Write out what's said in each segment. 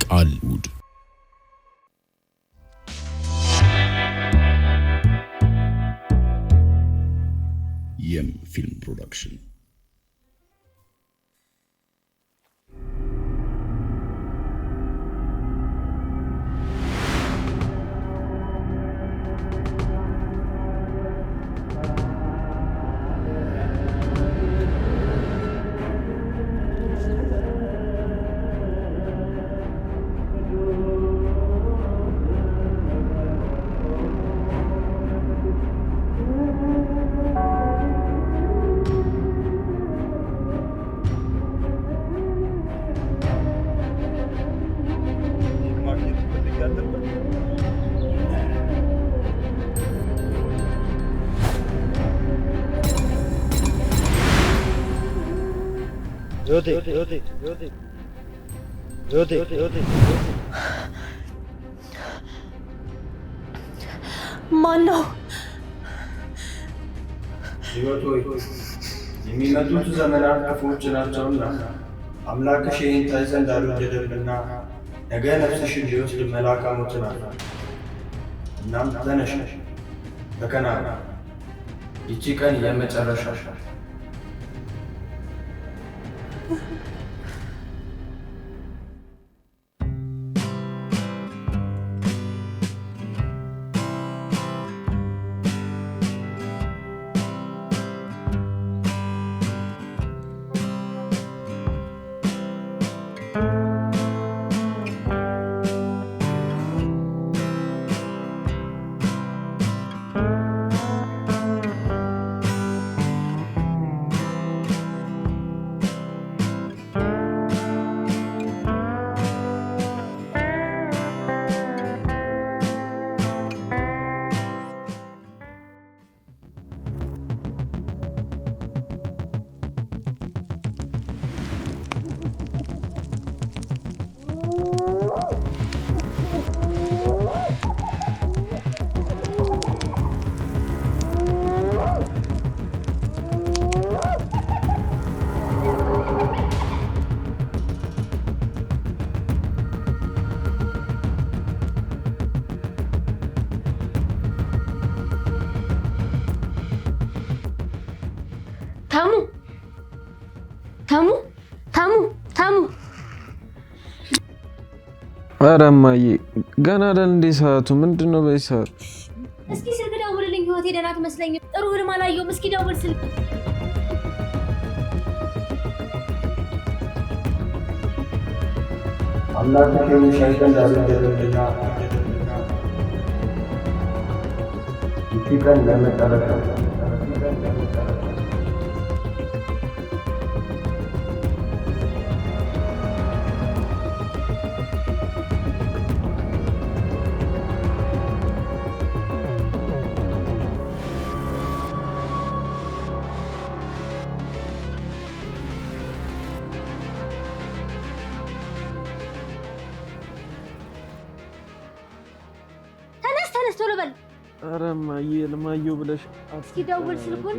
ቃልውድ የፊልም ፕሮዳክሽን ማነው? የሚመጡት ዘመናት ክፉዎች ናቸውና አምላክሽ ይህን ታይ ዘንድ አልወደደምና ነገ ነፍስሽን ሊወስድ መልአከ ሞትን አለ። እናም ተነሽ ተከናወን፣ ይቺ ቀን የመጨረሻሽ። ታሙ ኧረ እማዬ ገና አይደል እንዴ ሰዓቱ? ምንድነው በዚህ ሰዓት? እስኪ ስልክ ደውልልኝ። ህይወቴ ደህና አትመስለኝም። ጥሩ ህልም አላየሁም። እስኪ ደውል ስልክ። አምላክሽ የሚሻይ ዘንድ አልወደደምና ይቺ ቀን የመጨረሻሽ። ተነስ ቶሎ በል። ኧረ እማዬ ልማየው ብለሽ እስኪ ደውል ስልኩን።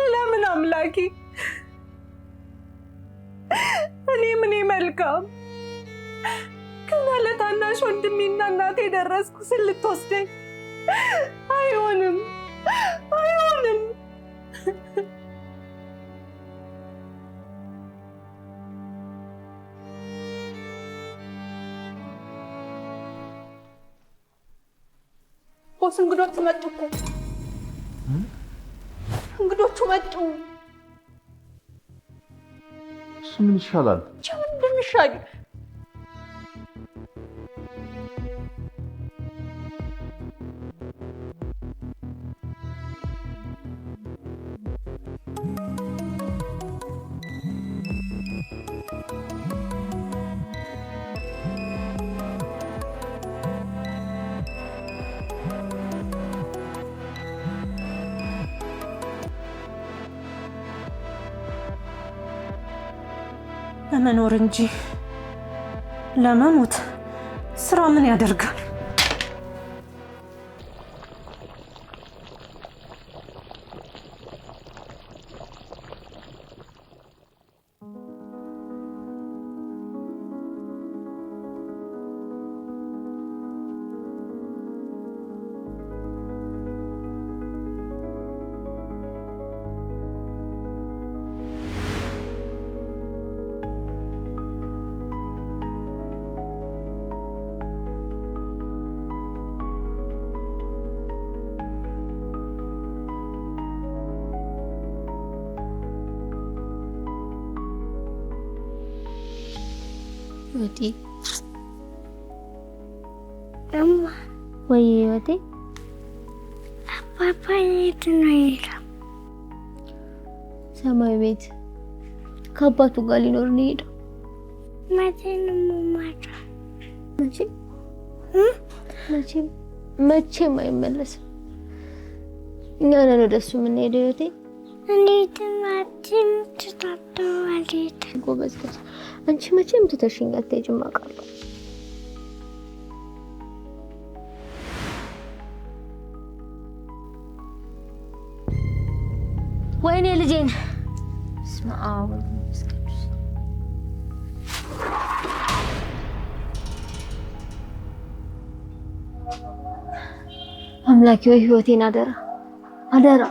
ለምን አምላኬ? እኔ ምን መልካም ገና ለታናሽ ታናሽ ወንድሜና እናቴ ደረስኩ ስልትወስደኝ አይሆንም አይሆንም። ቦስ እንግዶቹ መጡ እኮ እንግዶቹ መጡ። እሱ ምን ይሻላል? ምን እንደሚሻል ለመኖር እንጂ ለመሞት ስራ ምን ያደርጋል? ወዲ እማ ወይ ወዲ አባባ የት ነው የሄደው? ሰማይ ቤት ከአባቱ ጋር ሊኖር ነው የሄደው። መቼ ነው የምማረው? መቼም አይመለስም። እኛ ነን ወደሱ የምንሄደው። ወዲ እንዴት ማቲም ትታጠዋለች? ጎበዝ ነሽ አንቺ። መቼም ትተሽኝ አትሄጂም አውቃለሁ። ወይኔ ልጄን እስማ እስከዱስ አምላኬ ወይ ህይወቴን አደራ አደራ።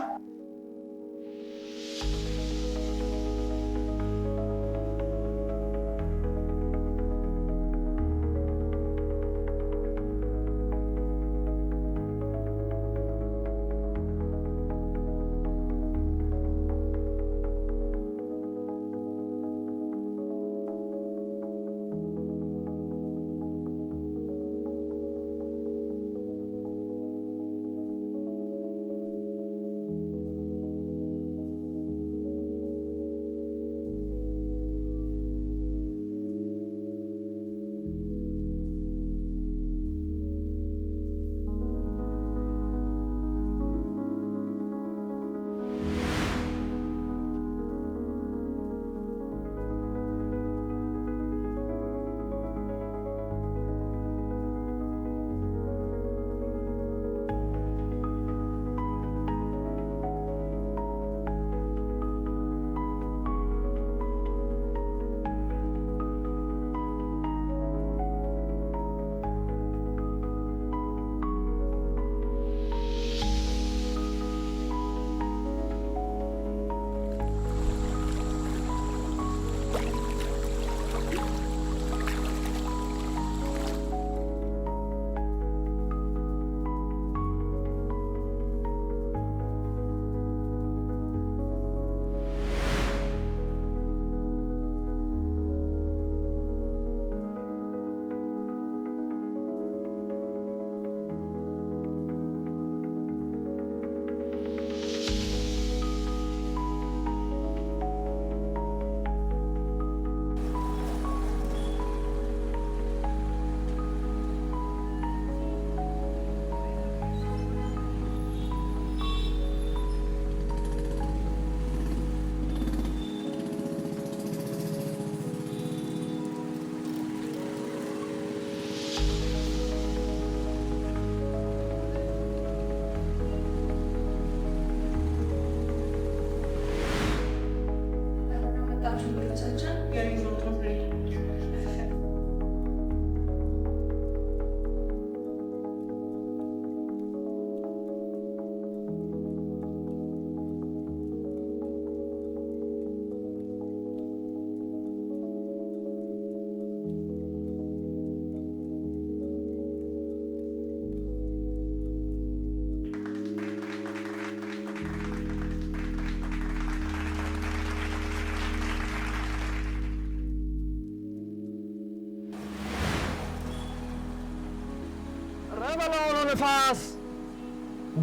በለው ነው ንፋስ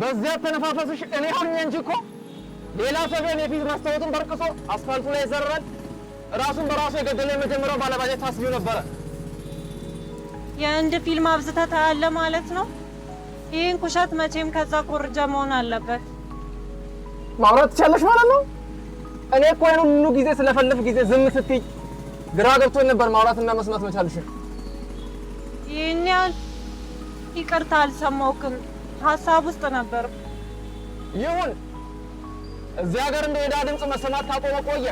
በዚያ ተነፋፈስሽ እኔ ሆኜ እንጂ እኮ ሌላ ሰው የፊት መስታወቱን በርቅሶ አስፋልቱ ላይ ይዘራል ራሱን በራሱ የገደለ የመጀመሪያው ባለባጀት ታስቢው ነበረ። የአንድ ፊልም አብዝተህ ታያለህ ማለት ነው። ይህን ኩሸት መቼም ከዛ ኮርጃ መሆን አለበት። ማውራት ትችያለሽ ማለት ነው። እኔ እኮ ይሄን ሁሉ ጊዜ ስለፈለፍ ጊዜ ዝም ስትይ ግራ ገብቶኝ ነበር ማውራትና መስማት መቻልሽ። ይህን ያህል ይቅርታ አልሰማሁህም። ሀሳብ ውስጥ ነበር። ይሁን እዚህ ሀገር እንደ ሄዳ ድምፅ መሰማት ታቆመ ቆየ።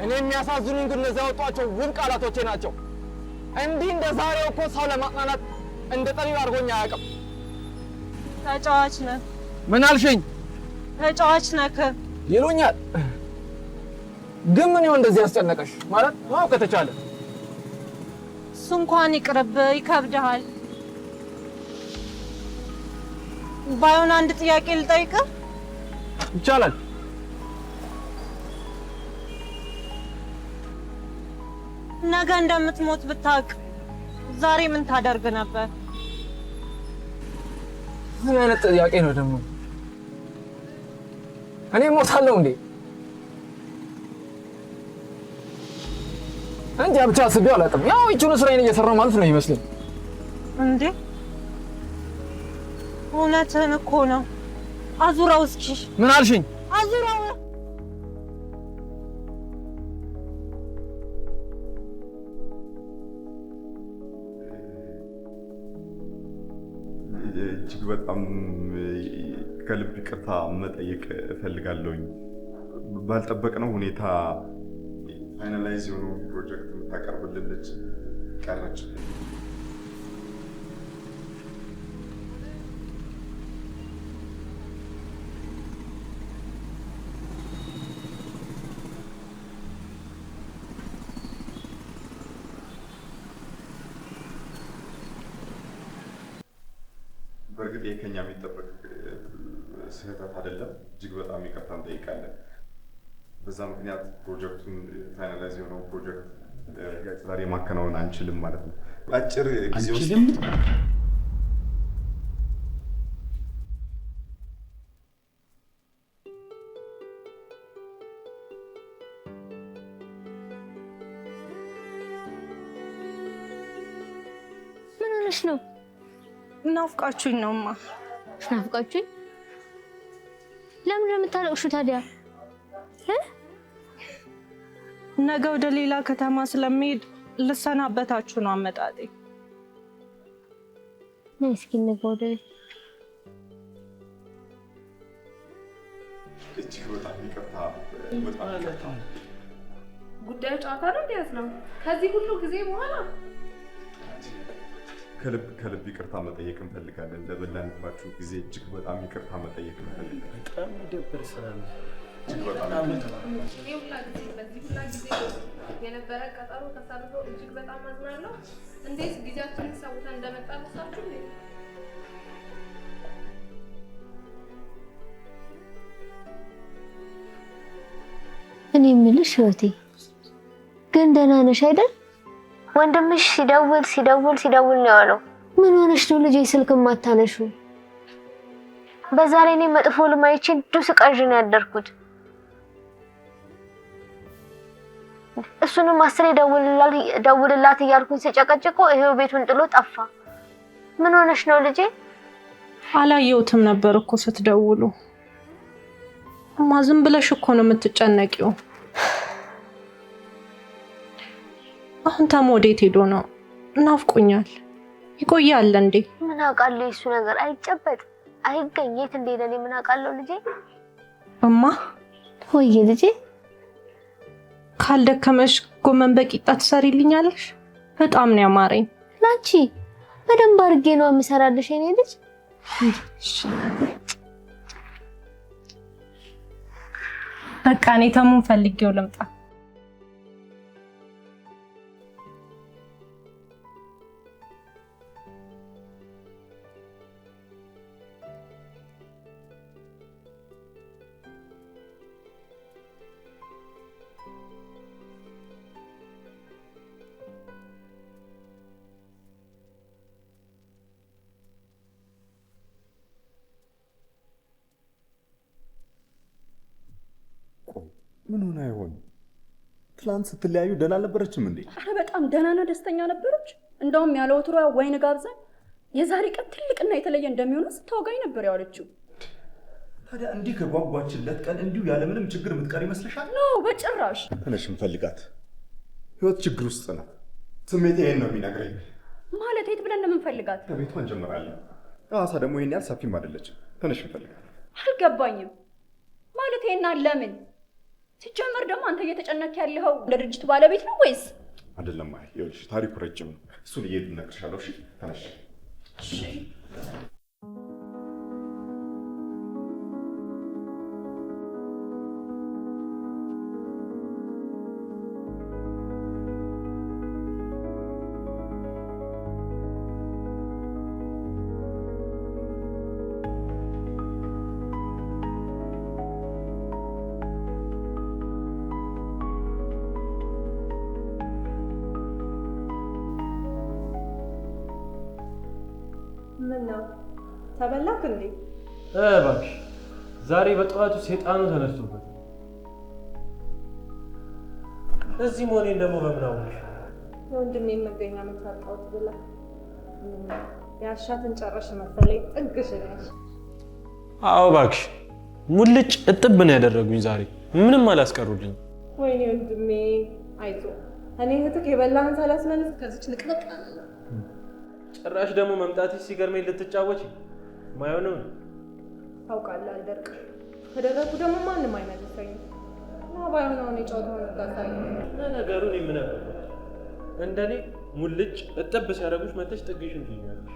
እኔ የሚያሳዝኑኝ ግን እነዚያ ያወጧቸው ውብ ቃላቶቼ ናቸው። እንዲህ እንደ ዛሬው እኮ ሰው ለማጽናናት እንደ ጠቢብ አድርጎኝ አያውቅም። ተጫዋች ነህ። ምን አልሽኝ? ተጫዋች ነህ ይሉኛል። ግን ምን ይሆን እንደዚህ ያስጨነቀሽ? ማለት ማወቅ ከተቻለ እሱ እንኳን ይቅርብ፣ ይከብድሃል። ባይሆን አንድ ጥያቄ ልጠይቅህ? ይቻላል። ነገ እንደምትሞት ብታውቅ ዛሬ ምን ታደርግ ነበር? ምን አይነት ጥያቄ ነው ደግሞ? እኔ ሞታለሁ እንዴ? እንዴ ብቻ አስቤው አላውቅም። ያው ይቹን ስራዬን እየሰራሁ ማለት ነው ይመስለኝ። እንዴ እውነትህን እኮ ነው። አዙራው እስኪ። ምን አልሽኝ? አዙራው። እጅግ በጣም ከልብ ይቅርታ መጠየቅ እፈልጋለሁኝ። ባልጠበቅነው ሁኔታ ፋይናላይዝ የሆኑ ፕሮጀክት የምታቀርብልን ልጅ ቀረች። በእርግጥ የከኛ የሚጠበቅ ስህተት አይደለም። እጅግ በጣም ይቅርታ እንጠይቃለን። በዛ ምክንያት ፕሮጀክቱን ፋይናላይዝ የሆነው ፕሮጀክት ዛሬ ማከናወን አንችልም ማለት ነው። አጭር ጊዜ ውስጥ ምን ሆነሽ ነው? ናፍቃችሁኝ ነውማ። ናፍቃችሁኝ? ለምን የምታለቅሹ ታዲያ? ነገ ወደ ሌላ ከተማ ስለሚሄድ ልሰናበታችሁ ነው አመጣጤ። እስኪ ነገ ወደ እጅግ በጣም ይቅርታ። ጉዳዩ ጨዋታ ነው እንዴት ነው? ከዚህ ሁሉ ጊዜ በኋላ ከልብ ይቅርታ መጠየቅ እንፈልጋለን። ለበላንባችሁ ጊዜ እጅግ በጣም ይቅርታ መጠየቅ እንፈልጋለን። በጣም ይደብር ስራ ነው። እጅግ በጣም በዚህ ሁላ ጊዜ የነበረ ቀጠሮ ተሰርዞ እጅግ በጣም አዝናለሁ። እንዴት ጊዜያችንን ሰውተን እንደመጣ ልሳችሁ እንዴ? እኔ የምልሽ ህይወቴ ግን ደህና ነሽ አይደል? ወንድምሽ ሲደውል ነው ያለው። ምን ሆነሽ ነው ልጄ ስልክ ማታነሹ? በዛ ላይ እኔ መጥፎ ልማይቼ ስቃዥ ነው ያደርኩት። እሱንም አስሬ ደውልላት እያልኩኝ ስጨቀጭቆ ይሄው ቤቱን ጥሎ ጠፋ። ምን ሆነሽ ነው ልጄ? አላየሁትም ነበር እኮ ስትደውሉ። እማ ዝም ብለሽ እኮ ነው የምትጨነቂው። አሁን ተሞዴት ሄዶ ነው? ናፍቆኛል። ይቆያል እንዴ? ምን አውቃለሁ እሱ ነገር አይጨበጥ አይገኝ የት እንደሄደ እኔ ምን አውቃለሁ ልጄ። እማ ሆይ ልጄ ካልደከመሽ ጎመን በቂጣ ትሰሪልኛለሽ? በጣም ነው ያማረኝ። ላንቺ በደንብ አድርጌ ነው የምሰራልሽ የኔ ልጅ። በቃ እኔ ተሙን ፈልጌው ልምጣ። ምን ሆነ አይሆን? ትላንት ስትለያዩ ደህና አልነበረችም እንዴ? አረ በጣም ደህናና ደስተኛ ነበረች። እንደውም ያለ ወትሮ ወይን ጋብዛኝ የዛሬ ቀን ትልቅና የተለየ እንደሚሆን ስታወጋኝ ነበር ያለችው። ታዲያ እንዲህ ከጓጓችለት ቀን እንዲሁ ያለምንም ችግር የምትቀር ይመስልሻል? ኖ በጭራሽ። ተነሽ እንፈልጋት። ህይወት ችግር ውስጥ ናት። ስሜቴ ይሄን ነው የሚነግረኝ። ማለት የት ብለን እንደምንፈልጋት ከቤቷ እንጀምራለን። ሐዋሳ ደግሞ ይሄን ያህል ሰፊም አይደለችም። ተነሽ እንፈልጋት። አልገባኝም። ማለት ይሄን ለምን ሲጀመር ደግሞ አንተ እየተጨነክ ያለኸው ለድርጅቱ ባለቤት ነው ወይስ? አይደለም። አይ ይኸውልሽ ታሪኩ ረጅም ነው። እሱን እየሄድን እነግርሻለሁ። እሺ ተነሽ። እሺ ምነው ተበላክ እንዴ? እባክሽ ዛሬ በጠዋቱ ሰይጣኑ ተነስቶበት እዚህ መሆኔን ደግሞ በምን አወቅሽ? ወንድሜ መገኛ መታጣውት ብላ ያሻትን ጨረሽ መሰለኝ ጥግሽ ነሽ። አዎ እባክሽ ሙልጭ እጥብ ነው ያደረጉኝ። ዛሬ ምንም አላስቀሩልኝ። ወይኔ ወንድሜ አይዞ እኔ እህትህ የበላህን ሳላስመልስ ከዚች ንቅንቅ ጭራሽ ደግሞ መምጣትሽ ሲገርመኝ ልትጫወች ማይሆንም ታውቃለህ። አልደርቅ ከደረኩ ደግሞ ማንም አይመልሰኝም። እና ባይሆን የጨዋታውን እርዳታል። ለነገሩ እኔ ምን አውቃለሁ? እንደኔ ሙልጭ እጥብ ሲያደርጉሽ መተሽ ጥግሽን ትይኛለሽ።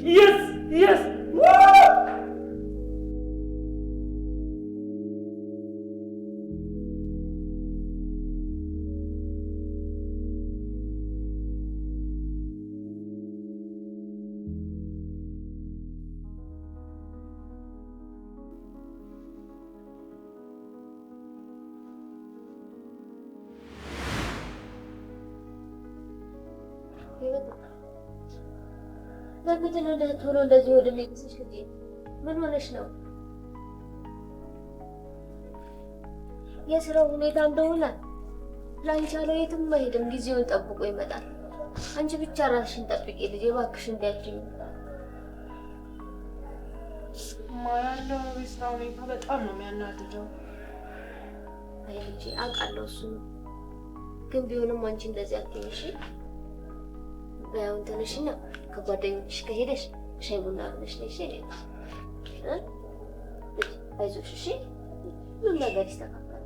Yes! Yes! Woo! በፊት ነው ቶሎ እንደዚህ ወደ ሚስሽ ልጅ ምን ሆነሽ ነው? የስራው ሁኔታ እንደሆነ ላንቺ ያለው የትም አይሄድም፣ ጊዜውን ጠብቆ ይመጣል። አንቺ ብቻ ራስሽን ጠብቂ ልጄ፣ እባክሽ እንዳትኝ። ማያለው የስራው ሁኔታ በጣም ነው የሚያናድደው። አይ ልጄ አውቃለሁ፣ እሱ ነው ግን ቢሆንም አንቺ እንደዚህ አትይሽ። በያውን ተነሽና ከጓደኞችሽ ከሄደሽ ሻይ ቡና ብለሽ ነሽ አይዞሽ እሺ፣ ሁሉም ነገር ይስተካከላል።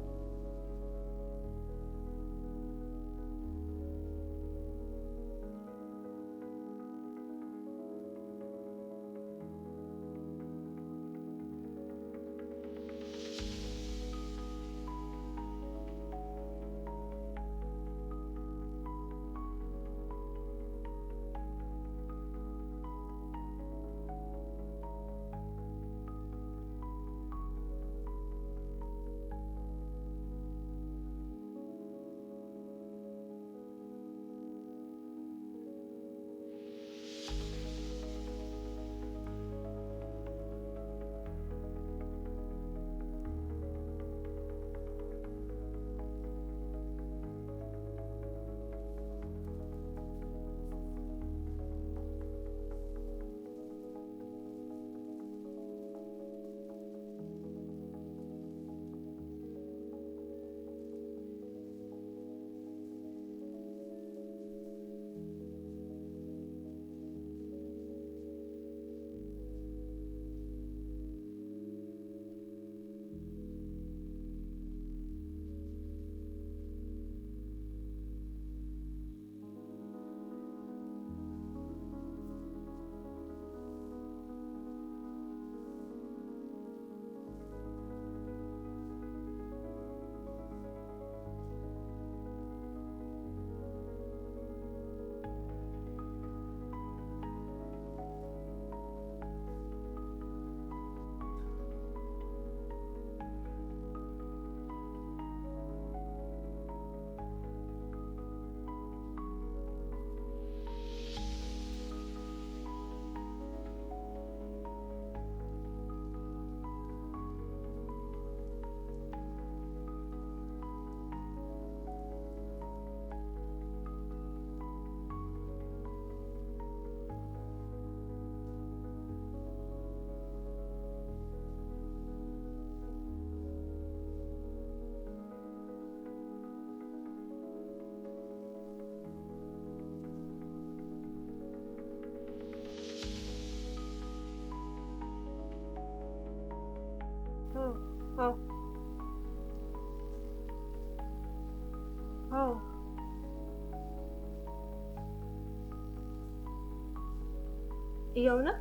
የእውነት?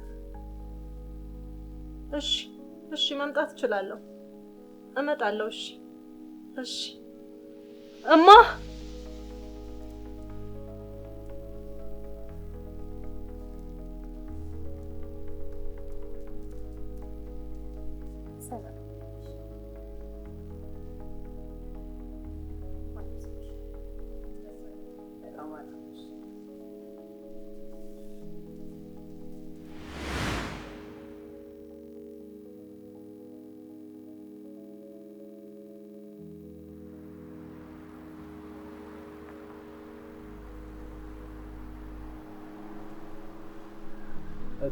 እሺ መምጣት እችላለሁ። እመጣለሁ። እሺ እማ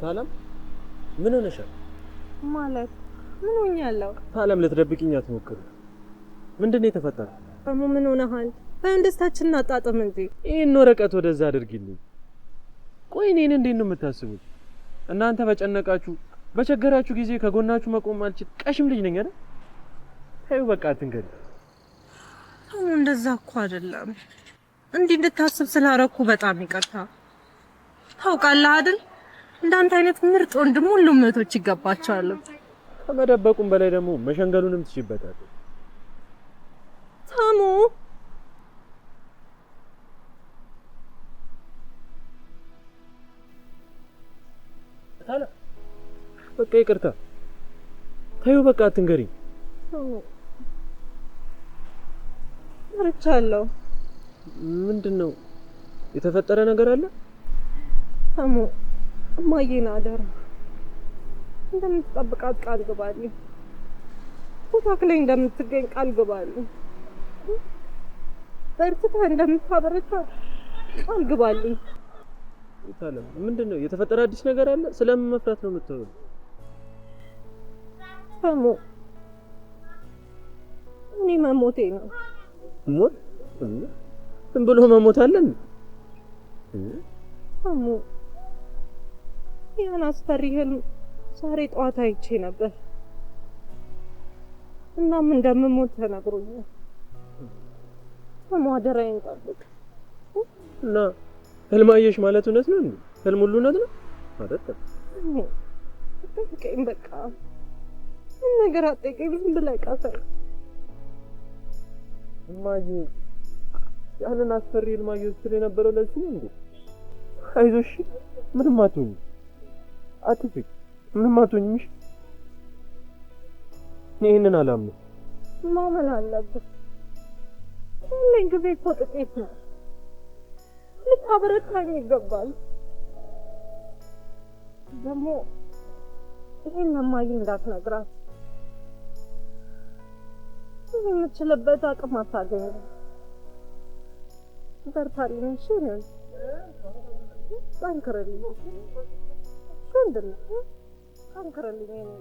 ታለም ምን ሆነሻል? ማለት ምን ሆኛለሁ? ታለም ልትደብቂኝ አትሞክሪ። ምንድነው የተፈጠረው? ምን ሆነሃል? በእንደስታችን አጣጥም እንጂ። ይሄን ወረቀት ወደዛ አድርጊልኝ። ቆይ እኔን እንዴት ነው የምታስቡት? እናንተ በጨነቃችሁ በቸገራችሁ ጊዜ ከጎናችሁ መቆም አልችል ቀሽም ልጅ ነኝ አይደል? ታዩ በቃ አትንገሪ። እንደዛ እኮ አይደለም። እንዲህ እንድታስብ ስላረኩ በጣም ይቅርታ። ታውቃለህ አይደል? እንዳንተ አይነት ምርጥ ወንድም ሁሉም እህቶች ይገባቸዋል። ከመደበቁም በላይ ደግሞ መሸንገሉንም ትሽበታለህ። ታሙ ታላ በቃ ይቅርታ። ታዩ በቃ አትንገሪ። ረቻለሁ። ምንድነው የተፈጠረ ነገር አለ? ታሙ እማዬን አደራ እንደምትጠብቃት ቃል ግባልኝ። ቦታክ ላይ እንደምትገኝ ቃል ግባልኝ። በርትተህ እንደምታበረታት ቃል ግባልኝ። ታለም ምንድነው የተፈጠረ አዲስ ነገር አለ? ስለምን መፍራት ነው የምትወው? ታሙ እኔ መሞቴ ነው። ሞት? ዝም ብሎ መሞት አለን? ታሙ ያን አስፈሪ ህልም ዛሬ ጠዋት አይቼ ነበር። እናም እንደምሞት ተነግሮኛል። ታሙ አደራዬን ጠብቅ። እና ህልም አየሽ ማለት እውነት ነው እንዴ? ህልም ሁሉ እውነት ነው አይደል? ጠብቀኝ በቃ። ምን ነገር አጠይቀኝ። ዝም ብለህ ቃሰኝ። እማዬ ያንን አስፈሪ ህልም አየሁ ስትል የነበረው ለዚህ ነው እንዴ? አይዞሽ ምንም አትሆኝ። አትፍሪ፣ ምንም አትሆኝም። እሺ ይሄንን አላምነው። ማመን አለብህ። ሁሌም ጊዜ እኮ ጥቂት ነው። ልታበረታኝ ይገባል። ደግሞ ይሄን እማዬ እንዳትነግራት። የምትችልበት አቅም አታገኝም። በርታልኝ። እሺ ነው ጠንክርልኝ። ምንድነው ጠንክርልኝ ነው።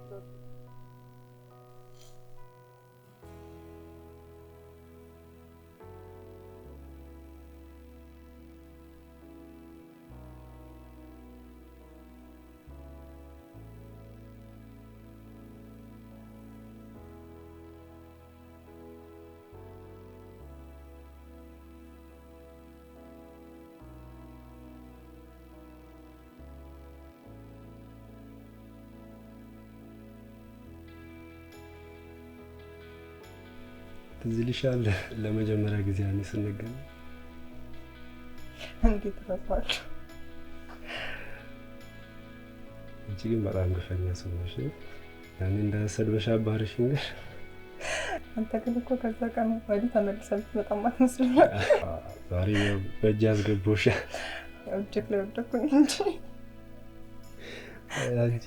ትዝ ይልሻል ለመጀመሪያ ጊዜ ያኔ ስንገናኝ? እንዴት ተፈታሽ? አንቺ ግን በጣም ግፈኛ ሰው ነሽ። ያኔ እንደሰድበሽ አባርሽኝ። አንተ ግን እኮ ከዛ ቀን ወዲህ ተመልሰህ በጣም አትመስልም። ዛሬ በእጅ አስገቦሽ። እጅግ ላይ ወደኩኝ እንጂ አንቺ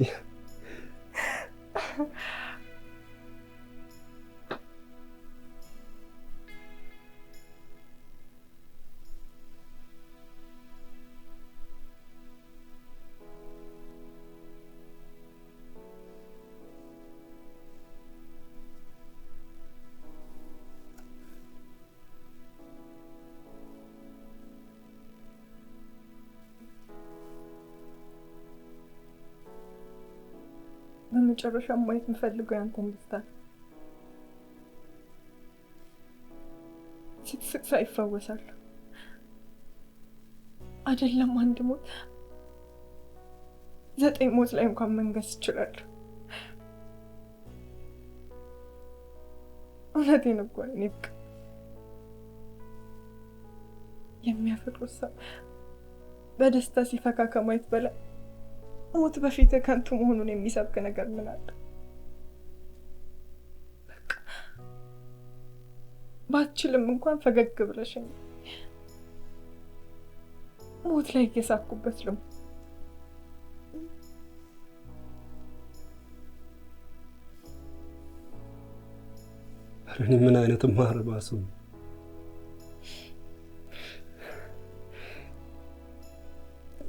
በመጨረሻ ማየት የምፈልገው ያንተን ደስታ። ስትስቅ ሳይፈወሳል አይደለም አንድ ሞት 9 ሞት ላይ እንኳን መንገስ ይችላል። እውነቴን እኮ እኔ በቃ የሚያፈቅሩት ሰው በደስታ ሲፈካ ከማየት በላይ ሞት በፊት ከንቱ መሆኑን የሚሰብክ ነገር ምን አለ? በቃ ባትችልም እንኳን ፈገግ ብለሽኝ ሞት ላይ እየሳኩበት ልም እኔ ምን አይነት ማረባሱ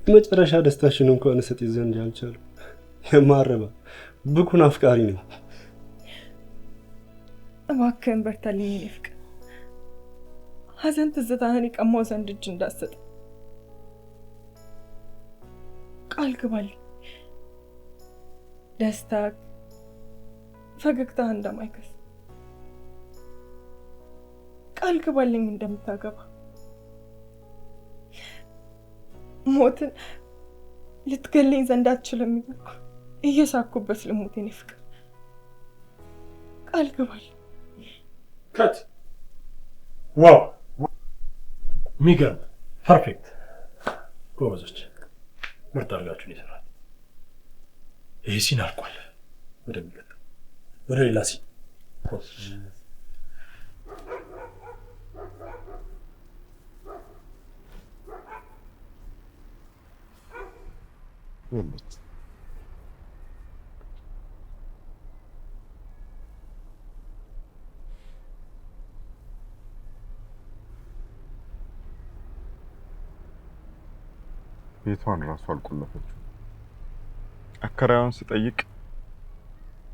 መጨረሻ ደስታሽን እንኳን ሰጥ ዘንድ ያልቻሉ የማረባ ብኩን አፍቃሪ ነው። እባክህን በርታልኝ የኔ ፍቅር። ሀዘን ትዝታህን የቀማው ዘንድ እጅ እንዳትሰጥ ቃል ግባልኝ። ደስታ ፈገግታህ እንደማይከስ ቃል ግባልኝ እንደምታገባ። ሞትን ልትገለኝ ዘንድ አትችልም እያልኩ እየሳኩበት ልሙት የኔ ፍቅር ቃል ግባልኝ። ከት ዋው ሚገርም ፐርፌክት ጎበዞች ምርጥ አድርጋችሁን ይሰራል። ይሄ ሲን አልቋል። ወደሚቀጥለው ወደ ሌላ ሲን ቤቷን ራሱ አልቆለፈችው። አከራዩን ስጠይቅ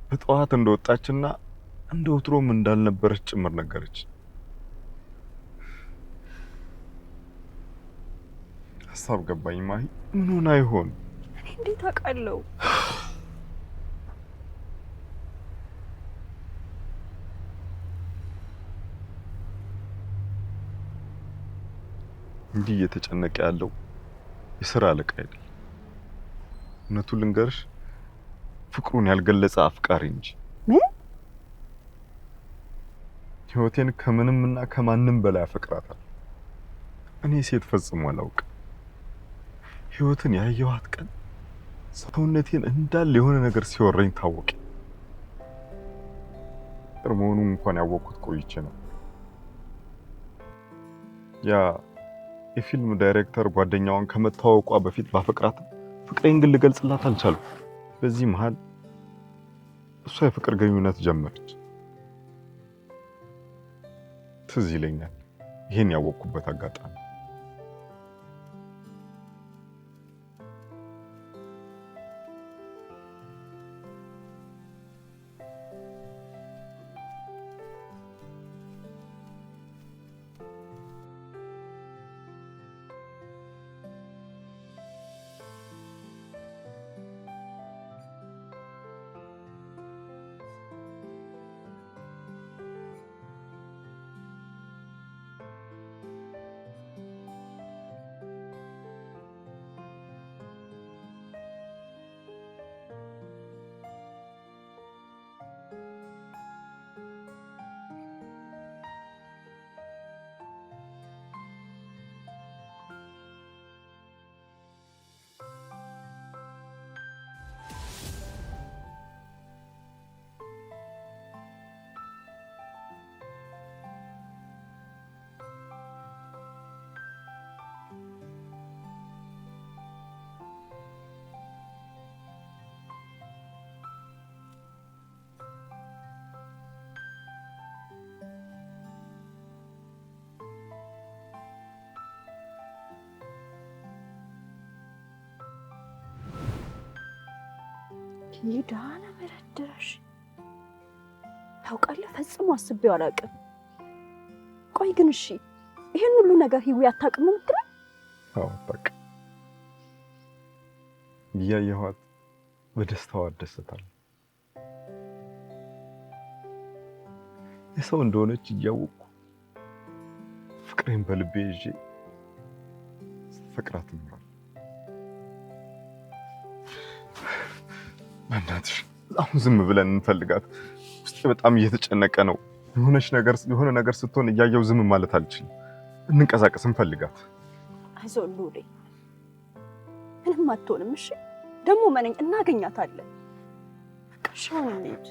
በጠዋት እንደወጣችና እንደ ወትሮም እንዳልነበረች ጭምር ነገረች። ሀሳብ ገባኝ። ማሂ ምን ሆና ይሆን? እኔ እንዴት አውቃለሁ? እንዲህ እየተጨነቀ ያለው የሥራ አለቃ አይደል። እውነቱን ልንገርሽ ፍቅሩን ያልገለጸ አፍቃሪ እንጂ። ህይወቴን ከምንምና ከማንም በላይ አፈቅራታለሁ። እኔ ሴት ፈጽሞ አላውቅም። ህይወትን ያየኋት ቀን ሰውነቴን እንዳለ የሆነ ነገር ሲወረኝ ታወቀ። እርሞኑ እንኳን ያወቅኩት ቆይቼ ነው። ያ የፊልም ዳይሬክተር ጓደኛዋን ከመታወቋ በፊት ባፈቅራት ፍቅሬን ግን ልገልጽላት አልቻልኩም። በዚህ መሃል እሷ የፍቅር ግንኙነት ጀመረች። ትዝ ይለኛል ይሄን ያወቅኩበት አጋጣሚ። ይዳና መረደረሽ ታውቃለህ፣ ፈጽሞ አስቤው አላውቅም። ቆይ ግን እሺ ይሄን ሁሉ ነገር ህይወት አታውቅም ምትል? አዎ በቃ ያየኋት በደስታዋ አደሰታለሁ። የሰው እንደሆነች እያወቅኩ ፍቅሬን በልቤ ይዤ ፍቅራት ነው። በእናትሽ አሁን ዝም ብለን እንፈልጋት። ውስጤ በጣም እየተጨነቀ ነው። የሆነ ነገር ስትሆን እያየው ዝም ማለት አልችልም። እንንቀሳቀስ፣ እንፈልጋት። አይዞህ ሉሌ፣ ምንም አትሆንም። እሺ ደግሞ መነኝ፣ እናገኛታለን። በቃ እሺ አሁን እንሂድ።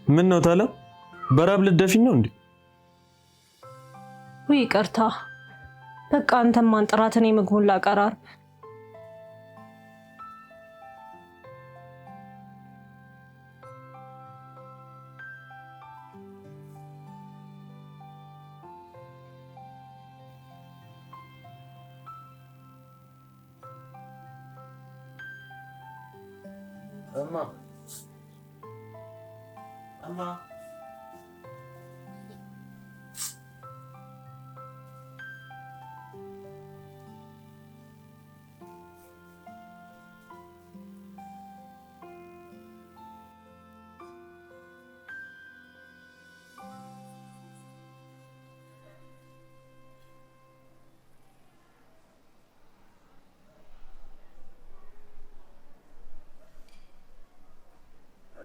ምን ነው ታለ? በራብ ልደፊኝ ነው እንዴ? ወይ ይቅርታ። በቃ አንተም ማንጥራት እኔ ምግቡን ላቀራር። እማ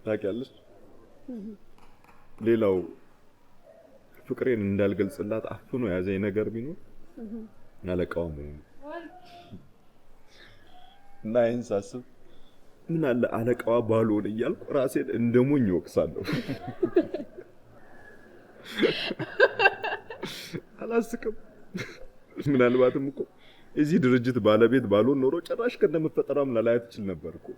ታውቂያለሽ፣ ሌላው ፍቅሬን እንዳልገልጽላት አፍኖ ያዘኝ ነገር ቢኖር አለቃዋ መሆኑ እና ይህን ሳስብ ምን አለ አለቃዋ ባልሆን እያልኩ ራሴን እንደሞኝ ወቅሳለሁ። አላስቅም። ምናልባትም እኮ እዚህ ድርጅት ባለቤት ባልሆን ኖሮ ጭራሽ ከነመፈጠራም ላላያት እችል ነበር እኮ።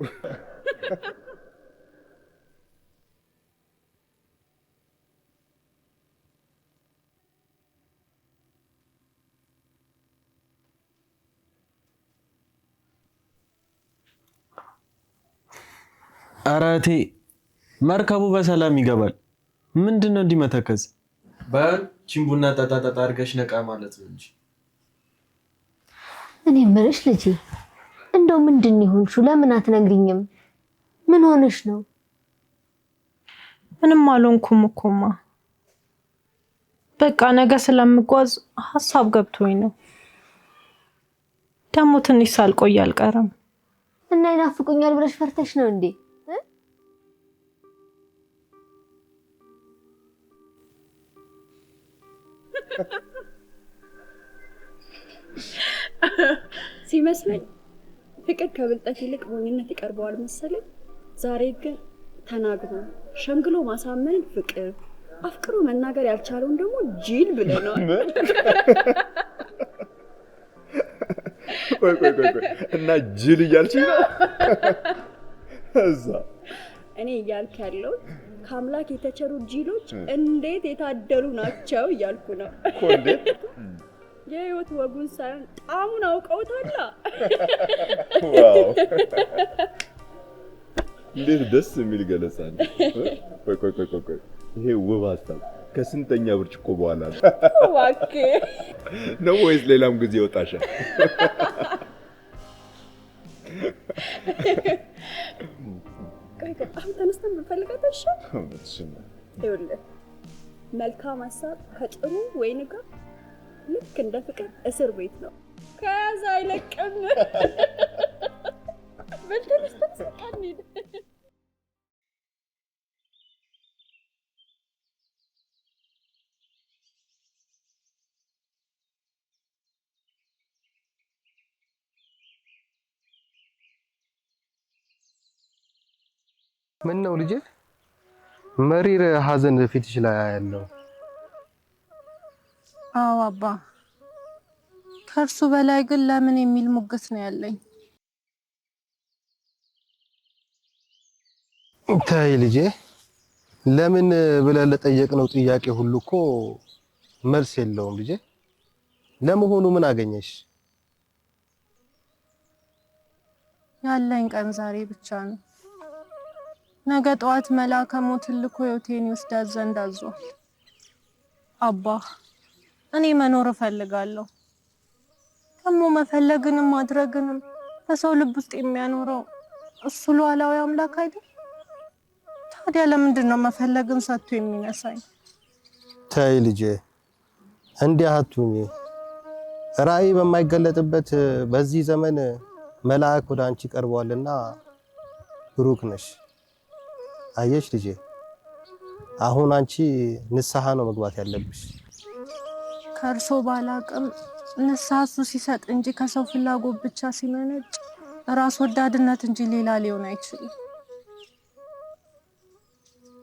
አራቴ መርከቡ በሰላም ይገባል። ምንድነው እንዲመተከዝ? ባንቺን ቡና ጠጣ አድርገሽ ነቃ ማለት ነው እንጂ። እኔ የምልሽ ልጄ፣ እንደው ምንድን ይሆንሽው? ለምን አትነግሪኝም? ምን ሆነሽ ነው? ምንም አልሆንኩም እኮማ። በቃ ነገ ስለምጓዝ ሀሳብ ገብቶኝ ነው። ደግሞ ትንሽ ሳልቆይ አልቀርም። እና ይናፍቁኛል ብለሽ ፈርተሽ ነው እንዴ? ሲመስለኝ ፍቅር ከብልጠት ይልቅ ሞኝነት ይቀርበዋል መሰለኝ። ዛሬ ግን ተናግሮ ሸምግሎ ማሳመንን ፍቅር፣ አፍቅሮ መናገር ያልቻለውን ደግሞ ጅል ብለናል። ቆይ እና ጅል እያልሽኝ ነው? እዛ እኔ እያልክ ያለው ከአምላክ የተቸሩ ጅሎች እንዴት የታደሉ ናቸው እያልኩ ነው። እንዴት? የህይወት ወጉን ሳይሆን ጣሙን አውቀውታል። ዋው! እንዴት ደስ የሚል ገለጻ ነው። ቆይ ይሄ ውብ ሀሳብ ከስንተኛ ብርጭቆ በኋላ ነው? እባክህ ነው ወይስ ሌላም ጊዜ ይወጣሻል? ቆይ አሁን ተነስተን ብንፈልጋት አይሻልም? ይኸውልህ መልካም ሀሳብ ከጥሩ ወይን ጋር ልክ እንደ ፍቅር እስር ቤት ነው፣ ከያዘ አይለቅም። በልተነስተን ስቃን ሄድ። ምን ነው ልጄ? መሪር ሀዘን ፊትሽ ላይ ያለው? አዎ አባ፣ ከእርሱ በላይ ግን ለምን የሚል ሙግት ነው ያለኝ። ተይ ልጄ፣ ለምን ብለን ለጠየቅነው ጥያቄ ሁሉ እኮ መልስ የለውም ልጄ። ለመሆኑ ምን አገኘሽ? ያለኝ ቀን ዛሬ ብቻ ነው። ነገ ጠዋት መልአከ ሞት ልኮ ሕይወቴን ይወስዳት ዘንድ አዟል። አባ እኔ መኖር እፈልጋለሁ። ደግሞ መፈለግንም ማድረግንም በሰው ልብ ውስጥ የሚያኖረው እሱ ሉዓላዊ አምላክ አይደል? ታዲያ ለምንድን ነው መፈለግን ሰጥቶ የሚነሳኝ? ተይ ልጄ እንዲህ አትሁኚ። ራእይ በማይገለጥበት በዚህ ዘመን መልአክ ወደ አንቺ ቀርቧልና ብሩክ ነሽ። አየሽ ልጄ አሁን አንቺ ንስሐ ነው መግባት ያለብሽ። ከእርሶ ባላቅም ንስሐ እሱ ሲሰጥ እንጂ ከሰው ፍላጎት ብቻ ሲመነጭ ራስ ወዳድነት እንጂ ሌላ ሊሆን አይችልም።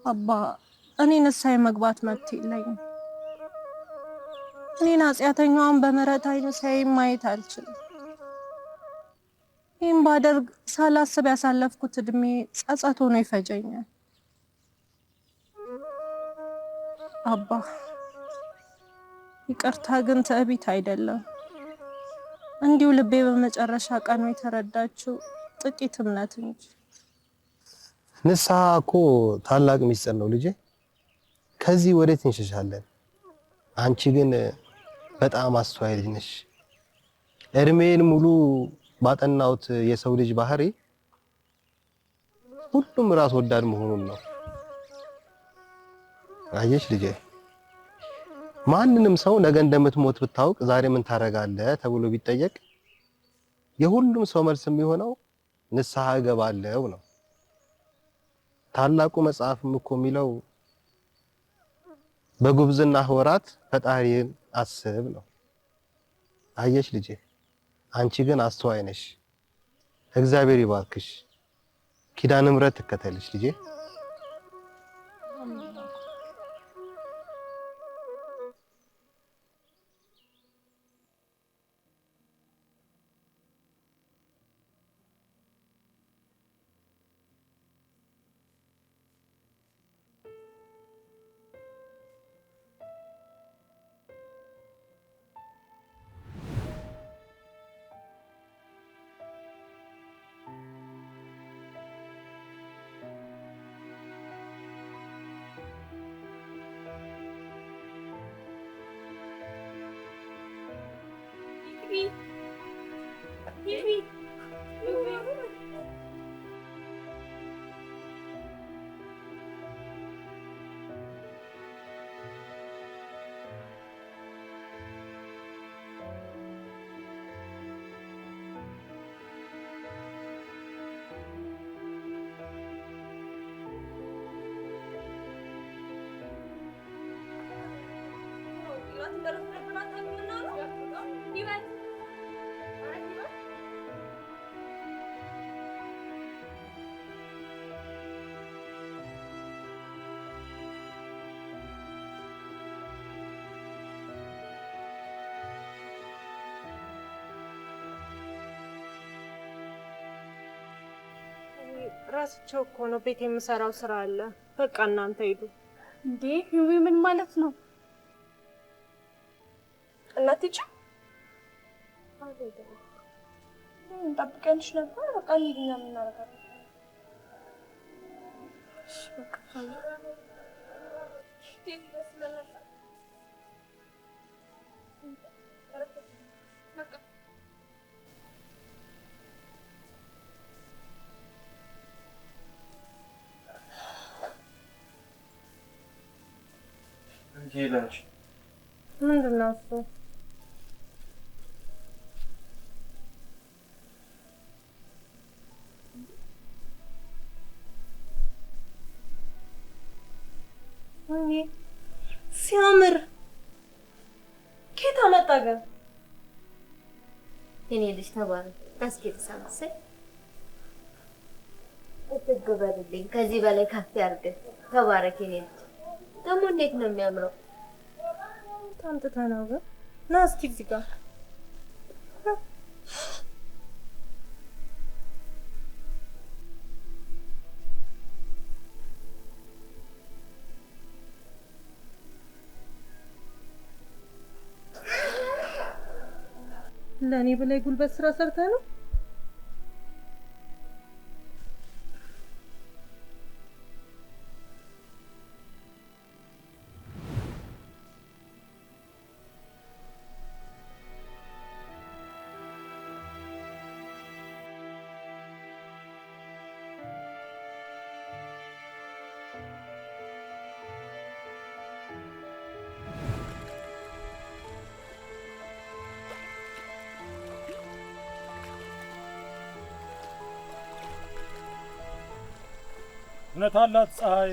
አባ እኔ ንስሐ የመግባት መብት የለኝም። እኔን ኃጢአተኛዋን በምህረት ዓይኑ ሲያይ ማየት አልችልም። ይህን ባደርግ ሳላስብ ያሳለፍኩት እድሜ ጸጸት ሆኖ ይፈጀኛል። አባ ይቅርታ ግን ትዕቢት አይደለም። እንዲሁ ልቤ በመጨረሻ ቀኑ የተረዳችው ጥቂት እምነት እንጂ። ንስሐ እኮ ታላቅ ሚስጥር ነው ልጄ። ከዚህ ወዴት እንሸሻለን? አንቺ ግን በጣም አስተዋይ ልጅ ነሽ። እድሜን ሙሉ ባጠናሁት የሰው ልጅ ባህሪ ሁሉም ራስ ወዳድ መሆኑን ነው። አየሽ ልጄ ማንንም ሰው ነገ እንደምትሞት ብታውቅ ዛሬ ምን ታረጋለህ ተብሎ ቢጠየቅ የሁሉም ሰው መልስ የሚሆነው ንስሐ እገባለሁ ነው። ታላቁ መጽሐፍም እኮ የሚለው በጉብዝና ወራት ፈጣሪን አስብ ነው። አየሽ ልጄ አንቺ ግን አስተዋይ ነሽ። እግዚአብሔር ይባርክሽ። ኪዳነ ምሕረት ትከተልሽ ልጄ። ራስቸው እኮ ነው ቤት የምሰራው ስራ አለ። በቃ እናንተ ሂዱ። እንዴ ይሄ ምን ማለት ነው? እናትዬ እንጠብቀንሽ ነበር። በቃ እንሂድና ምን እናደርጋለን? እሺ በቃ ጌላች ምንድን ነው እሱ? ሲያምር ኬት አመጣ ግን? እኔ ልጅ ተባረክ ታስኬት ሳምሰይ እትገበልልኝ ከዚህ በላይ ካፍ ያርግ። ተባረክ እኔ ልጅ ደግሞ እንዴት ነው የሚያምረው! ታምጥታ ነው ግን ና እስኪ እዚህ ጋር ለኔ በላይ ጉልበት ስራ ሰርታ ነው። እውነት አላት ፀሐይ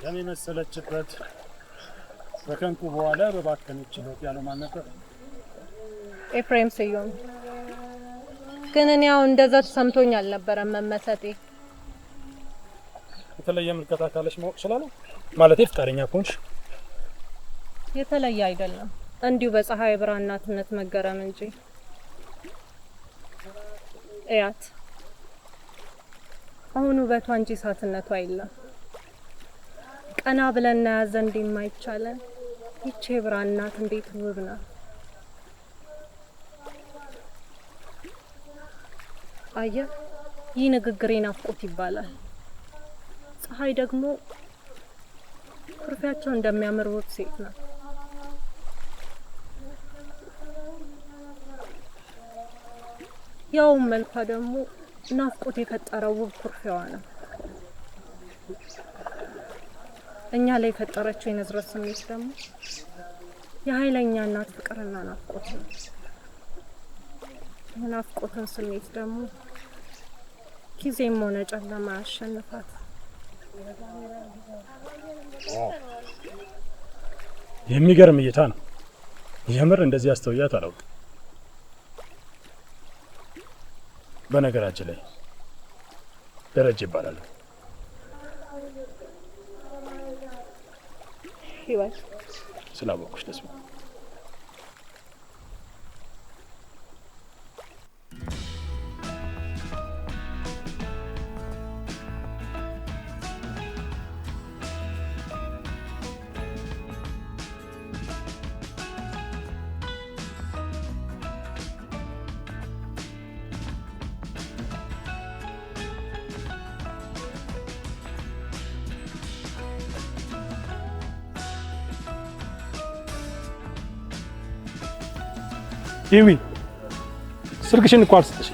የኔ መሰለችበት በከንቱ በኋላ በባከነችበት ያለው ማን ነበር? ኤፍሬም ስዩም። ግን እኔ አሁን እንደዛ ተሰምቶኝ አልነበረም መመሰጤ። የተለየ ምልከታ ካለሽ ማወቅ እችላለሁ? ማለቴ ፍቃደኛ ከሆንሽ። የተለየ አይደለም፣ እንዲሁ በፀሐይ ብርሃን እናትነት መገረም እንጂ። እያት አሁን ውበቷ እንጂ እሳትነቷ የለም። ቀና ብለን እናያት ዘንድ የማይቻለን ይቺ የብርሃን እናት እንዴት ውብ ናት! አየህ፣ ይህ ንግግሬ ናፍቆት ይባላል። ፀሐይ ደግሞ ኩርፊያቸው እንደሚያምር ውብ ሴት ናት። ያው መልኳ ደግሞ ናፍቆት የፈጠረው ውብ ኩርፊያዋ ነው። እኛ ላይ የፈጠረችው የንዝረት ስሜት ደግሞ የኃይለኛ እናት ፍቅርና ናፍቆት ነው። የናፍቆትን ስሜት ደግሞ ጊዜም ሆነ ጨለማ ያሸንፋት። የሚገርም እይታ ነው። የምር እንደዚህ አስተውያት አላውቅም። በነገራችን ላይ ደረጀ ይባላል። ህይወት ስላወቅኩሽ ደስ ብሎኛል። ይዊ ስልክሽን እኮ አልሰጠሽ።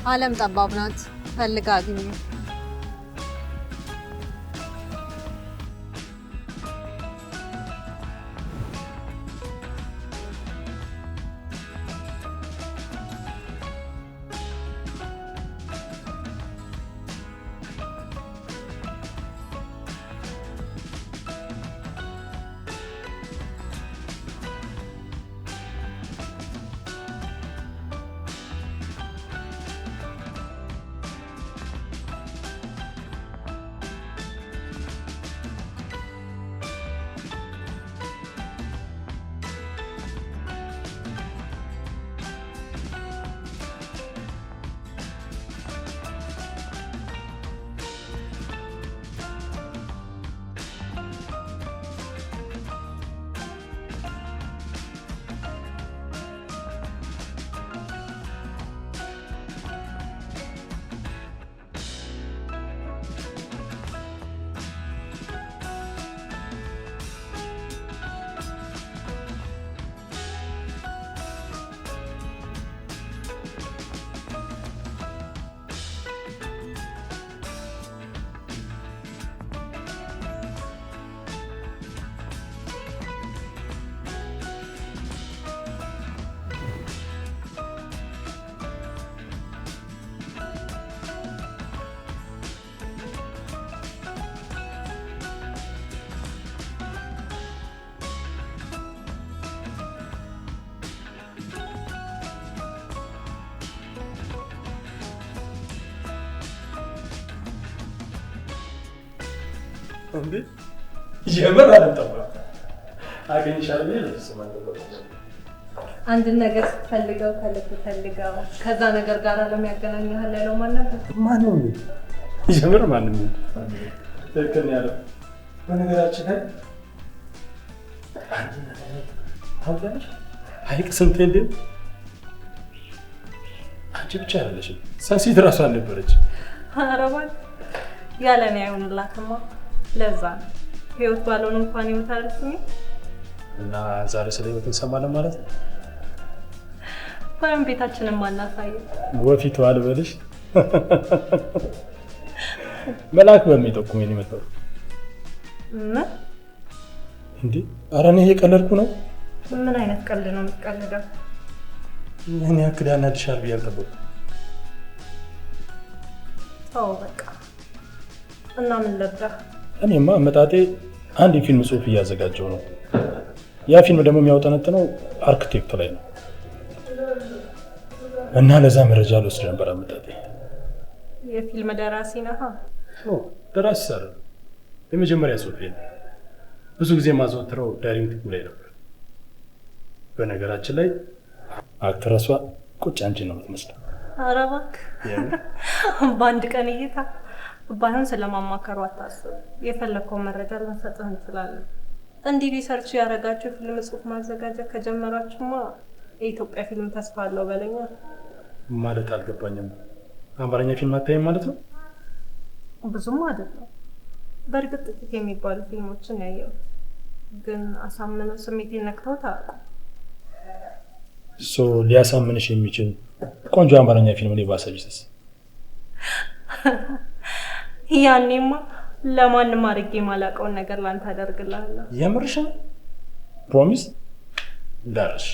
ዓለም ጠባብ ናት፣ ፈልጋ አግኝ። እንዴ የምር አልጠበቅኩም። አገኝሻለሁ ነው አንድ ነገር ስትፈልገው ከልብ ፈልገው ከዛ ነገር ጋር ለሚያገናኝህ ያለው ማን ነበር? ማንም የምር ማንም ትክክል ነው ያለው። በነገራችን ላይ አንድ ነገር ታውቂያለሽ? ሀይቅ ስንት እንዴ አንቺ ብቻ አይደለሽም፣ ሰንሲት እራሱ አልነበረች። ኧረ እባክህ ያለኔ አይሆንላትማ። ለዛ ህይወት ባልሆነ እንኳን ህይወት አልኩኝ እና ዛሬ ስለ ህይወት እንሰማለን ማለት ነው። ወይም ቤታችንን ማናሳየው ወፊቱ አልበልሽ መልአክ በሚጠቁመኝ ነው የመጣው። እንዴ ኧረ እኔ እየቀለድኩ ነው። ምን አይነት ቀልድ ነው የምትቀልደው? እኔ ያክል ያናድሻል ብዬ አልጠበቅኩም። ተው በቃ እና ምን ልርዳ? እኔማ መጣጤ አንድ የፊልም ጽሑፍ እያዘጋጀው ነው። ያ ፊልም ደግሞ የሚያውጠነጥነው አርክቴክት ላይ ነው እና ለዛ መረጃ ልወስድ ነበር። መጣጤ የፊልም ደራሲ ነህ? ደራሲ ሳር የመጀመሪያ ጽሑፌ ነው። ብዙ ጊዜ ማዘወትረው ዳይሬክቲንግ ላይ ነበር። በነገራችን ላይ አክትረሷ ቁጭ አንቺ ነው የምትመስለው። ኧረ እባክህ በአንድ ቀን እይታ ባይሆን ስለማማከሩ አታስብ። የፈለከውን መረጃ ልንሰጥህ እንችላለን። እንዲህ ሪሰርች ያደረጋችሁ ፊልም ጽሑፍ ማዘጋጀት ከጀመራችሁማ የኢትዮጵያ ፊልም ተስፋ አለው በለኛ። ማለት አልገባኝም። አማርኛ ፊልም አታይም ማለት ነው? ብዙም አይደለም። በእርግጥ ጥቂት የሚባሉ ፊልሞችን ያየው፣ ግን አሳምነው ስሜቴን ነክተው ታውቁ። ሊያሳምንሽ የሚችል ቆንጆ አማርኛ ፊልም ላይ ባሳይሽስ? ያኔማ ለማንም አድርጌ የማላውቀውን ነገር ላንተ አደርግልሃለሁ። የምርሽ? ፕሮሚስ? ዳርሽ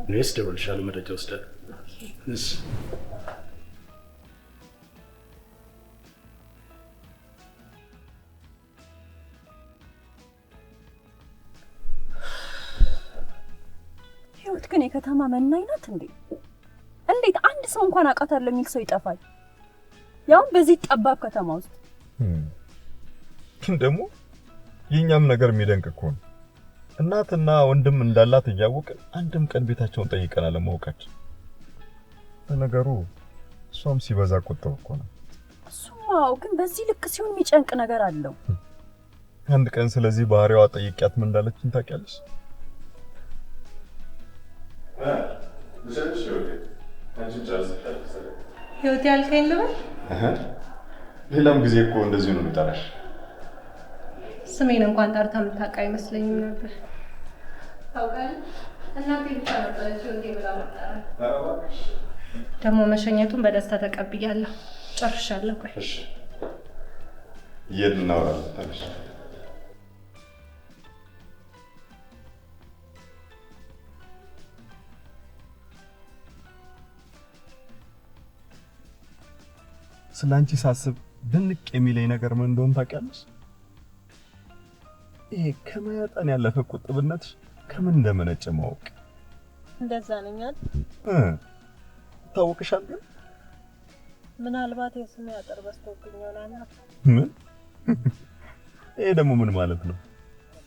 ሌስ ደውልሻለሁ መረጃ ወስደህ። እሺ ህይወት ግን የከተማ መናኝ ናት እንዴ? እንዴት አንድ ሰው እንኳን አውቃታለሁ የሚል ሰው ይጠፋል? ያው በዚህ ጠባብ ከተማ ውስጥ ደግሞ የኛም ነገር የሚደንቅ እኮ ነው። እናትና ወንድም እንዳላት እያወቅን አንድም ቀን ቤታቸውን ጠይቀን አለማወቃችን። ለነገሩ እሷም ሲበዛ ቁጥብ እኮ ነው። እሱማው ግን በዚህ ልክ ሲሆን የሚጨንቅ ነገር አለው። አንድ ቀን ስለዚህ ባህሪዋ ጠይቂያት ምን እንዳለችኝ ታውቂያለሽ? ህይወት ያልከኝ ልበል? ሌላም ጊዜ እኮ እንደዚህ ነው የሚጠራሽ። ስሜን እንኳን ጠርታ የምታውቅ አይመስለኝም ነበር። ታውቃለህ፣ እናቴ ብቻ ነበረች ህይወቴ ብላ መጣራት። ደግሞ መሸኘቱን በደስታ ተቀብያለሁ። ጨርሻለሁ። ቆይ እሺ፣ እየሄድን እናወራለን። እሺ ስላንቺ ሳስብ ድንቅ የሚለኝ ነገር ምን እንደሆነ ታውቂያለሽ? ይሄ ከመጠን ያለፈ ቁጥብነትሽ ከምን እንደመነጨ ማወቅ። እንደዛ ነኝ አይደል? ታውቅሻል። ግን ምናልባት የስሜ አጥር በስተውብኝ ይሆናል። ምን? ይሄ ደግሞ ምን ማለት ነው?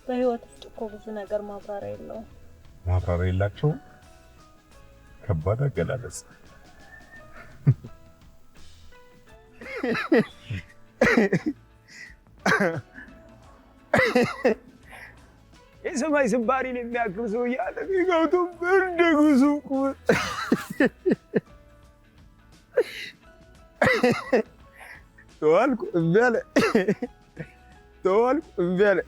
በህይወት ውስጥ እኮ ብዙ ነገር ማብራሪያ የለውም። ማብራሪያ የላቸውም? ከባድ አገላለጽ። የሰማይ ስባሪን የሚያክል ሰው ያለ ገብቶ በርደጉሱ ተዋልኩ እምቢ አለ። ተዋልኩ እምቢ አለ።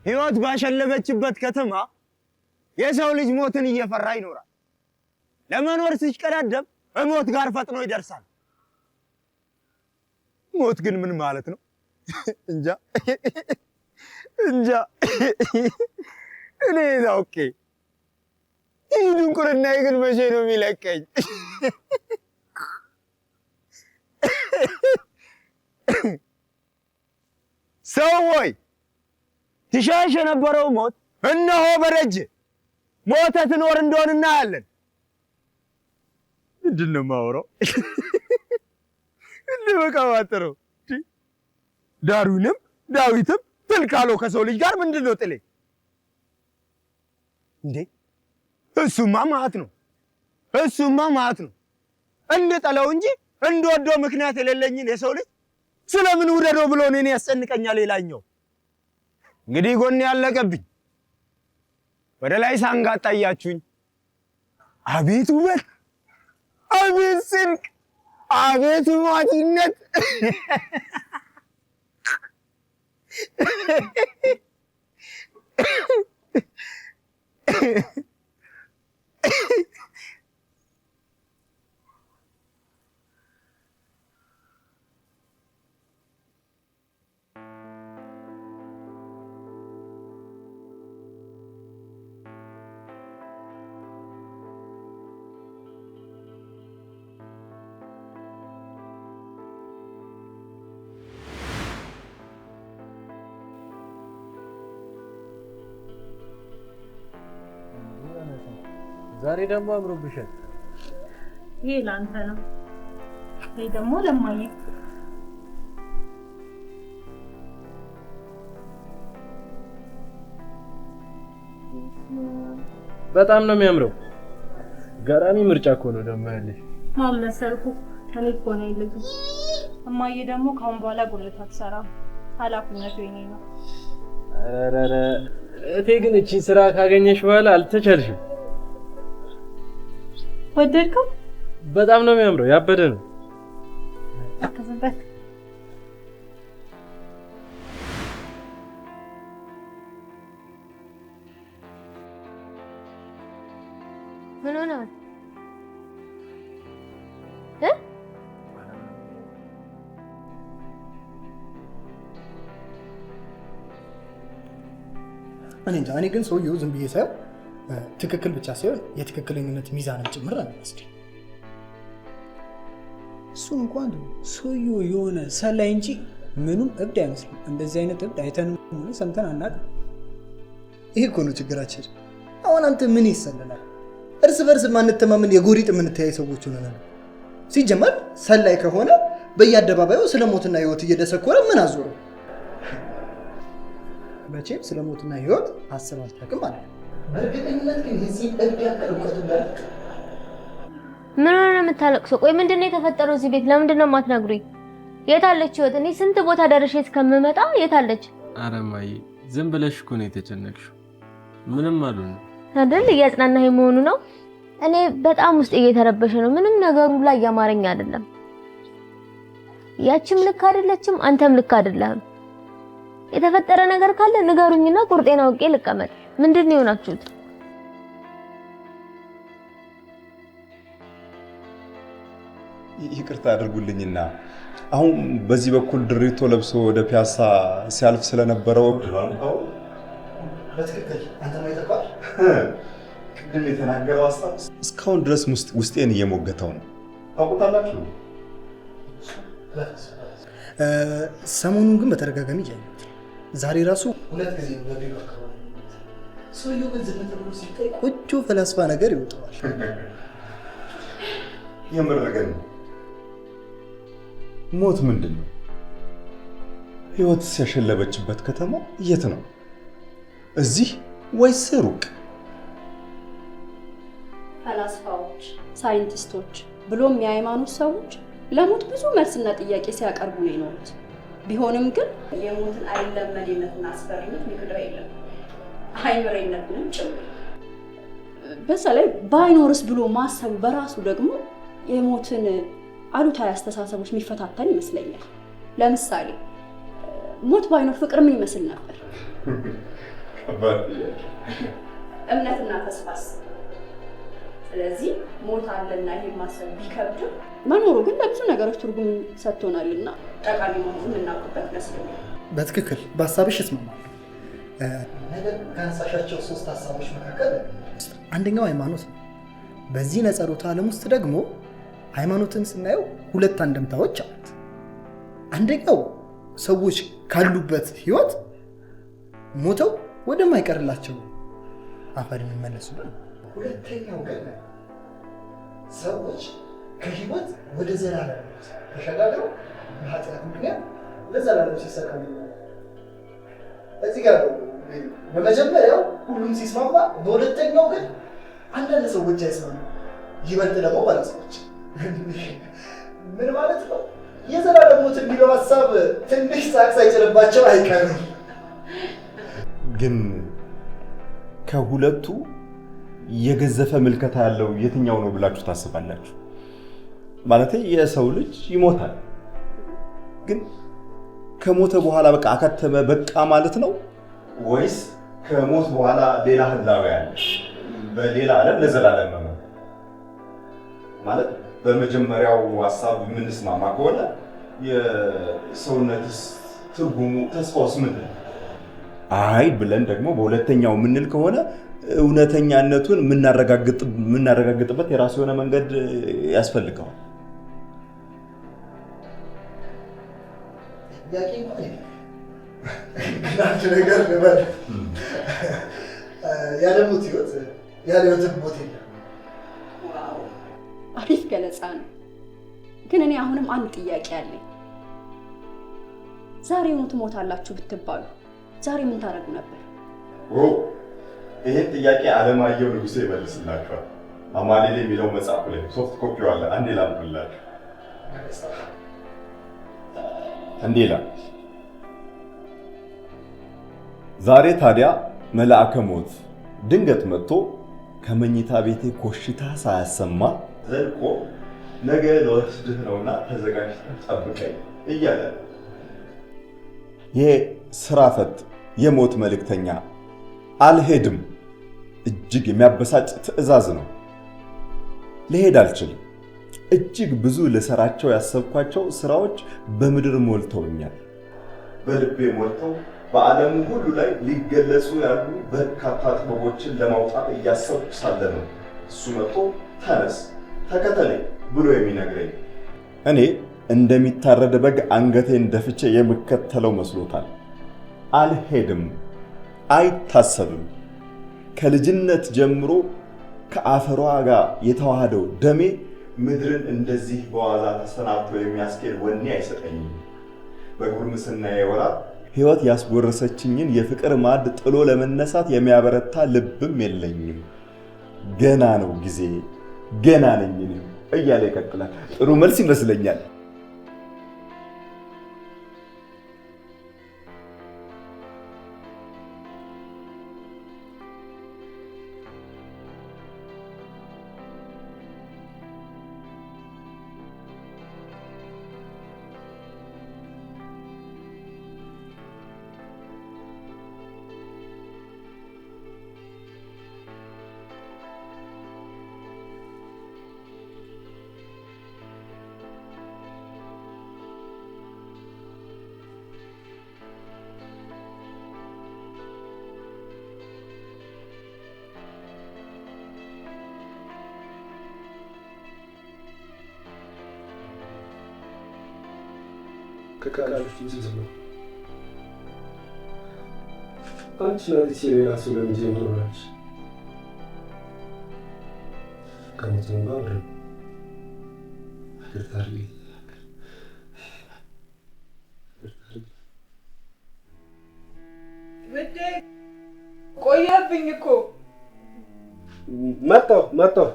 ህይወት ባሸለበችበት ከተማ የሰው ልጅ ሞትን እየፈራ ይኖራል። ለመኖር ሲሽቀዳደም በሞት ጋር ፈጥኖ ይደርሳል። ሞት ግን ምን ማለት ነው? እንጃ እንጃ። እኔ ታውቄ ድንቁርናዬ ግን መቼ ነው የሚለቀኝ? ሰው ሆይ ትሻሽ የነበረው ሞት እነሆ በደጅ ሞተ ትኖር እንደሆነ እናያለን። ምንድን ነው የማወራው? እንደ በቃ ባጠረው ዳሩንም ዳዊትም ጥል ካለው ከሰው ልጅ ጋር ምንድን ነው ጥሌ? እንዴ እሱማ ማት ነው። እሱማ ማት ነው። እንድጠለው እንጂ እንደወደው ምክንያት የሌለኝን የሰው ልጅ ስለምን ውደደው ብሎ እኔን ያስጨንቀኛል? ሌላኛው እንግዲህ ጎን ያለቀብኝ ወደ ላይ ሳንጋጣ እያችሁኝ። አቤት ውበት፣ አቤት ጽድቅ፣ አቤት ሟችነት። ዛሬ ደግሞ አምሮብሻል። ይሄ ላንተ ነው። ይሄ ደግሞ ለማየ። በጣም ነው የሚያምረው። ገራሚ ምርጫ እኮ ነው ደግሞ ያለሽ። ማን መሰልኩ? እኔ እኮ ነው ልጅ። እማዬ ደግሞ ካሁን በኋላ ጉልት አትሰራም። ኃላፊነቱ የኔ ነው። አረረ እቴ ግን እቺ ስራ ካገኘሽ በኋላ አልተቻልሽም። ወደድከው? በጣም ነው የሚያምረው። ያበደ ነው። አከዘበት ምን ሆነ? እኔ እንጃ። እኔ ግን ሰውየው ዝም ብዬ ሳየው ትክክል ብቻ ሳይሆን የትክክለኝነት ሚዛንም ጭምር ነው የሚመስለኝ። እሱ እንኳን ሰውየው የሆነ ሰላይ እንጂ ምኑም እብድ አይመስልም። እንደዚህ አይነት እብድ አይተን ሆነ ሰምተን አናውቅም። ይሄ እኮ ነው ችግራችን። አሁን አንተ ምን ይሰለናል? እርስ በርስ ማንተማመን የጎሪጥ የምንተያይ ሰዎች ሆነናል። ሲጀመር ሰላይ ከሆነ በየአደባባዩ ስለ ሞትና ህይወት እየደሰኮረ ምን አዞረው? መቼም ስለ ሞትና ህይወት አስብ አልታውቅም ማለት ነው። በእርግጠኝነት ግን የዚህ እብድ ያክል እውቀቱ እንዳለ ምን ሆነ የምታለቅሰው? ቆይ ምንድነው የተፈጠረው እዚህ ቤት? ለምንድን ነው የማትነግሩኝ? የት አለች ህይወት? እኔ ስንት ቦታ ደርሼ እስከምመጣ የት አለች? ኧረ እማዬ ዝም ብለሽ እኮ ነው የተጨነቅሽው። ምንም አልሆነም አይደል? እያጽናናኸኝ መሆኑ ነው። እኔ በጣም ውስጥ እየተረበሸ ነው። ምንም ነገሩ ላይ ያማረኝ አይደለም። ያቺም ልክ አይደለችም፣ አንተም ልክ አይደለህም። የተፈጠረ ነገር ካለ ንገሩኝና ቁርጤን አውቄ ልቀመጥ። ምንድን ነው የሆናችሁት? ይቅርታ አድርጉልኝና አሁን በዚህ በኩል ድሪቶ ለብሶ ወደ ፒያሳ ሲያልፍ ስለነበረው በትክክል አንተ ነው የተባል ቅድም የተናገረው ሀሳብ እስካሁን ድረስ ውስጤን እየሞገተው ነው። ታውቁታላችሁ። ሰሞኑን ግን በተደጋጋሚ ጃይነት ዛሬ ራሱ ሁለት ጊዜ ነው በቢሮ አካባቢ ሰውየው ግን ዝም ብሎ ሲታይ ቆጆ ፈላስፋ ነገር ይወጣዋል። የምር ግን ሞት ምንድን ነው? ህይወት ያሸለበችበት ከተማ የት ነው? እዚህ ወይስ ሩቅ? ፈላስፋዎች፣ ሳይንቲስቶች ብሎም የሃይማኖት ሰዎች ለሞት ብዙ መልስና ጥያቄ ሲያቀርቡ ነው የኖሩት። ቢሆንም ግን የሞትን አይለመድነትና አስፈሪነት ምክድር የለም አይምሬነትንም ጭምር። በዛ ላይ ባይኖርስ ብሎ ማሰቡ በራሱ ደግሞ የሞትን አሉታዊ አስተሳሰቦች የሚፈታተን ይመስለኛል። ለምሳሌ ሞት ባይኖር ፍቅር ምን ይመስል ነበር? እምነትና ተስፋስ? ስለዚህ ሞት አለና ይሄን ማሰብ ቢከብድም መኖሩ ግን ለብዙ ነገሮች ትርጉም ሰጥቶናልና ጠቃሚ መሆኑን እናውቅበት ይመስለኛል። በትክክል በሀሳብሽ እስማማለሁ። ነገር ካነሳሻቸው ሶስት ሀሳቦች መካከል አንደኛው ሃይማኖት ነው። በዚህ ነጸሮተ ዓለም ውስጥ ደግሞ ሃይማኖትን ስናየው ሁለት አንድምታዎች አሉት። አንደኛው ሰዎች ካሉበት ህይወት ሞተው ወደማይቀርላቸው አፈር የሚመለሱ ነው። ሁለተኛው ግን ሰዎች ከህይወት ወደ ዘላለም ተሸጋግረው በኃጢአት ምክንያት ለዘላለም ሲሰቃዩ እዚህ ጋር ነው። በመጀመሪያው ሁሉም ሲስማማ፣ በሁለተኛው ግን አንዳንድ ሰዎች አይስማሙ። ይበልጥ ደግሞ ባለሰዎች ምን ማለት ነው? የዘላለም ሞት የሚለው ሀሳብ ትንሽ ሳቅ ሳይጭርባቸው አይቀርም። ግን ከሁለቱ የገዘፈ ምልከታ ያለው የትኛው ነው ብላችሁ ታስባላችሁ? ማለት የሰው ልጅ ይሞታል፣ ግን ከሞተ በኋላ በቃ አከተመ በቃ ማለት ነው? ወይስ ከሞት በኋላ ሌላ ህላዌ አለ፣ በሌላ ዓለም ለዘላለም ነው ማለት? በመጀመሪያው ሀሳብ የምንስማማ ከሆነ የሰውነትስ ትርጉሙ ተስፋውስ ምንድን ነው? አይ ብለን ደግሞ በሁለተኛው የምንል ከሆነ እውነተኛነቱን የምናረጋግጥበት የራሱ የሆነ መንገድ ያስፈልገዋል። አንድ ነገር ልበል፣ ያለ ሞት ህይወት ያለ ህይወት ሞት የለም። ገለጻ ነው። ግን እኔ አሁንም አንድ ጥያቄ አለኝ። ዛሬውኑ ትሞታላችሁ ብትባሉ ዛሬ ምን ታደርጉ ነበር? ይሄን ጥያቄ አለማየሁ ንጉሴ ይመልስላችኋል። አማኑኤል የሚለው መጽሐፉ ላይ ሶፍት ኮፒው አለ። አንዴ ላምብላችሁ። እንዲህ ይላል፣ ዛሬ ታዲያ መልአከ ሞት ድንገት መጥቶ ከመኝታ ቤቴ ኮሽታ ሳያሰማ ዘልቆ ነገ ለወስድህ ነውና ተዘጋጅተህ ጠብቀኝ እያለ ይሄ ስራ ፈት የሞት መልእክተኛ አልሄድም እጅግ የሚያበሳጭ ትዕዛዝ ነው። ልሄድ አልችልም። እጅግ ብዙ ልሰራቸው ያሰብኳቸው ስራዎች በምድር ሞልተውኛል። በልቤ ሞልተው በዓለም ሁሉ ላይ ሊገለጹ ያሉ በርካታ ጥበቦችን ለማውጣት እያሰብኩ ሳለ ነው እሱ መጥቶ ተነስ ተከተለኝ ብሎ የሚነግረኝ። እኔ እንደሚታረድ በግ አንገቴን ደፍቼ የምከተለው መስሎታል። አልሄድም፣ አይታሰብም። ከልጅነት ጀምሮ ከአፈሯ ጋር የተዋሃደው ደሜ ምድርን እንደዚህ በዋዛ ተሰናብቶ የሚያስኬድ ወኔ አይሰጠኝም። በጉርምስናዬ ወራት ሕይወት ያስጎረሰችኝን የፍቅር ማዕድ ጥሎ ለመነሳት የሚያበረታ ልብም የለኝም። ገና ነው ጊዜ፣ ገና ነኝ እያለ ይቀጥላል። ጥሩ መልስ ይመስለኛል። ከቃሎች ውስጥ ነው አንቺ ናት ሲሌላ ስለሚጀምሩ ናች ከሞትን ባብረ ፍቅርታሪ ውዴ ቆየብኝ እኮ መጣሁ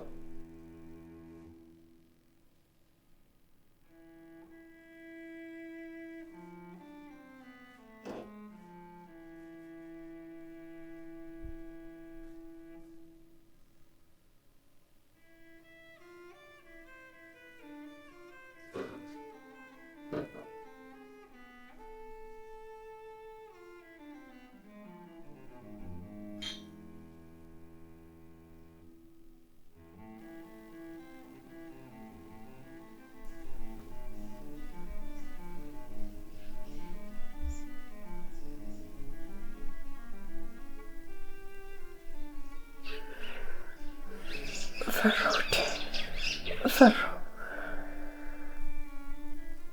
ፈራሁ።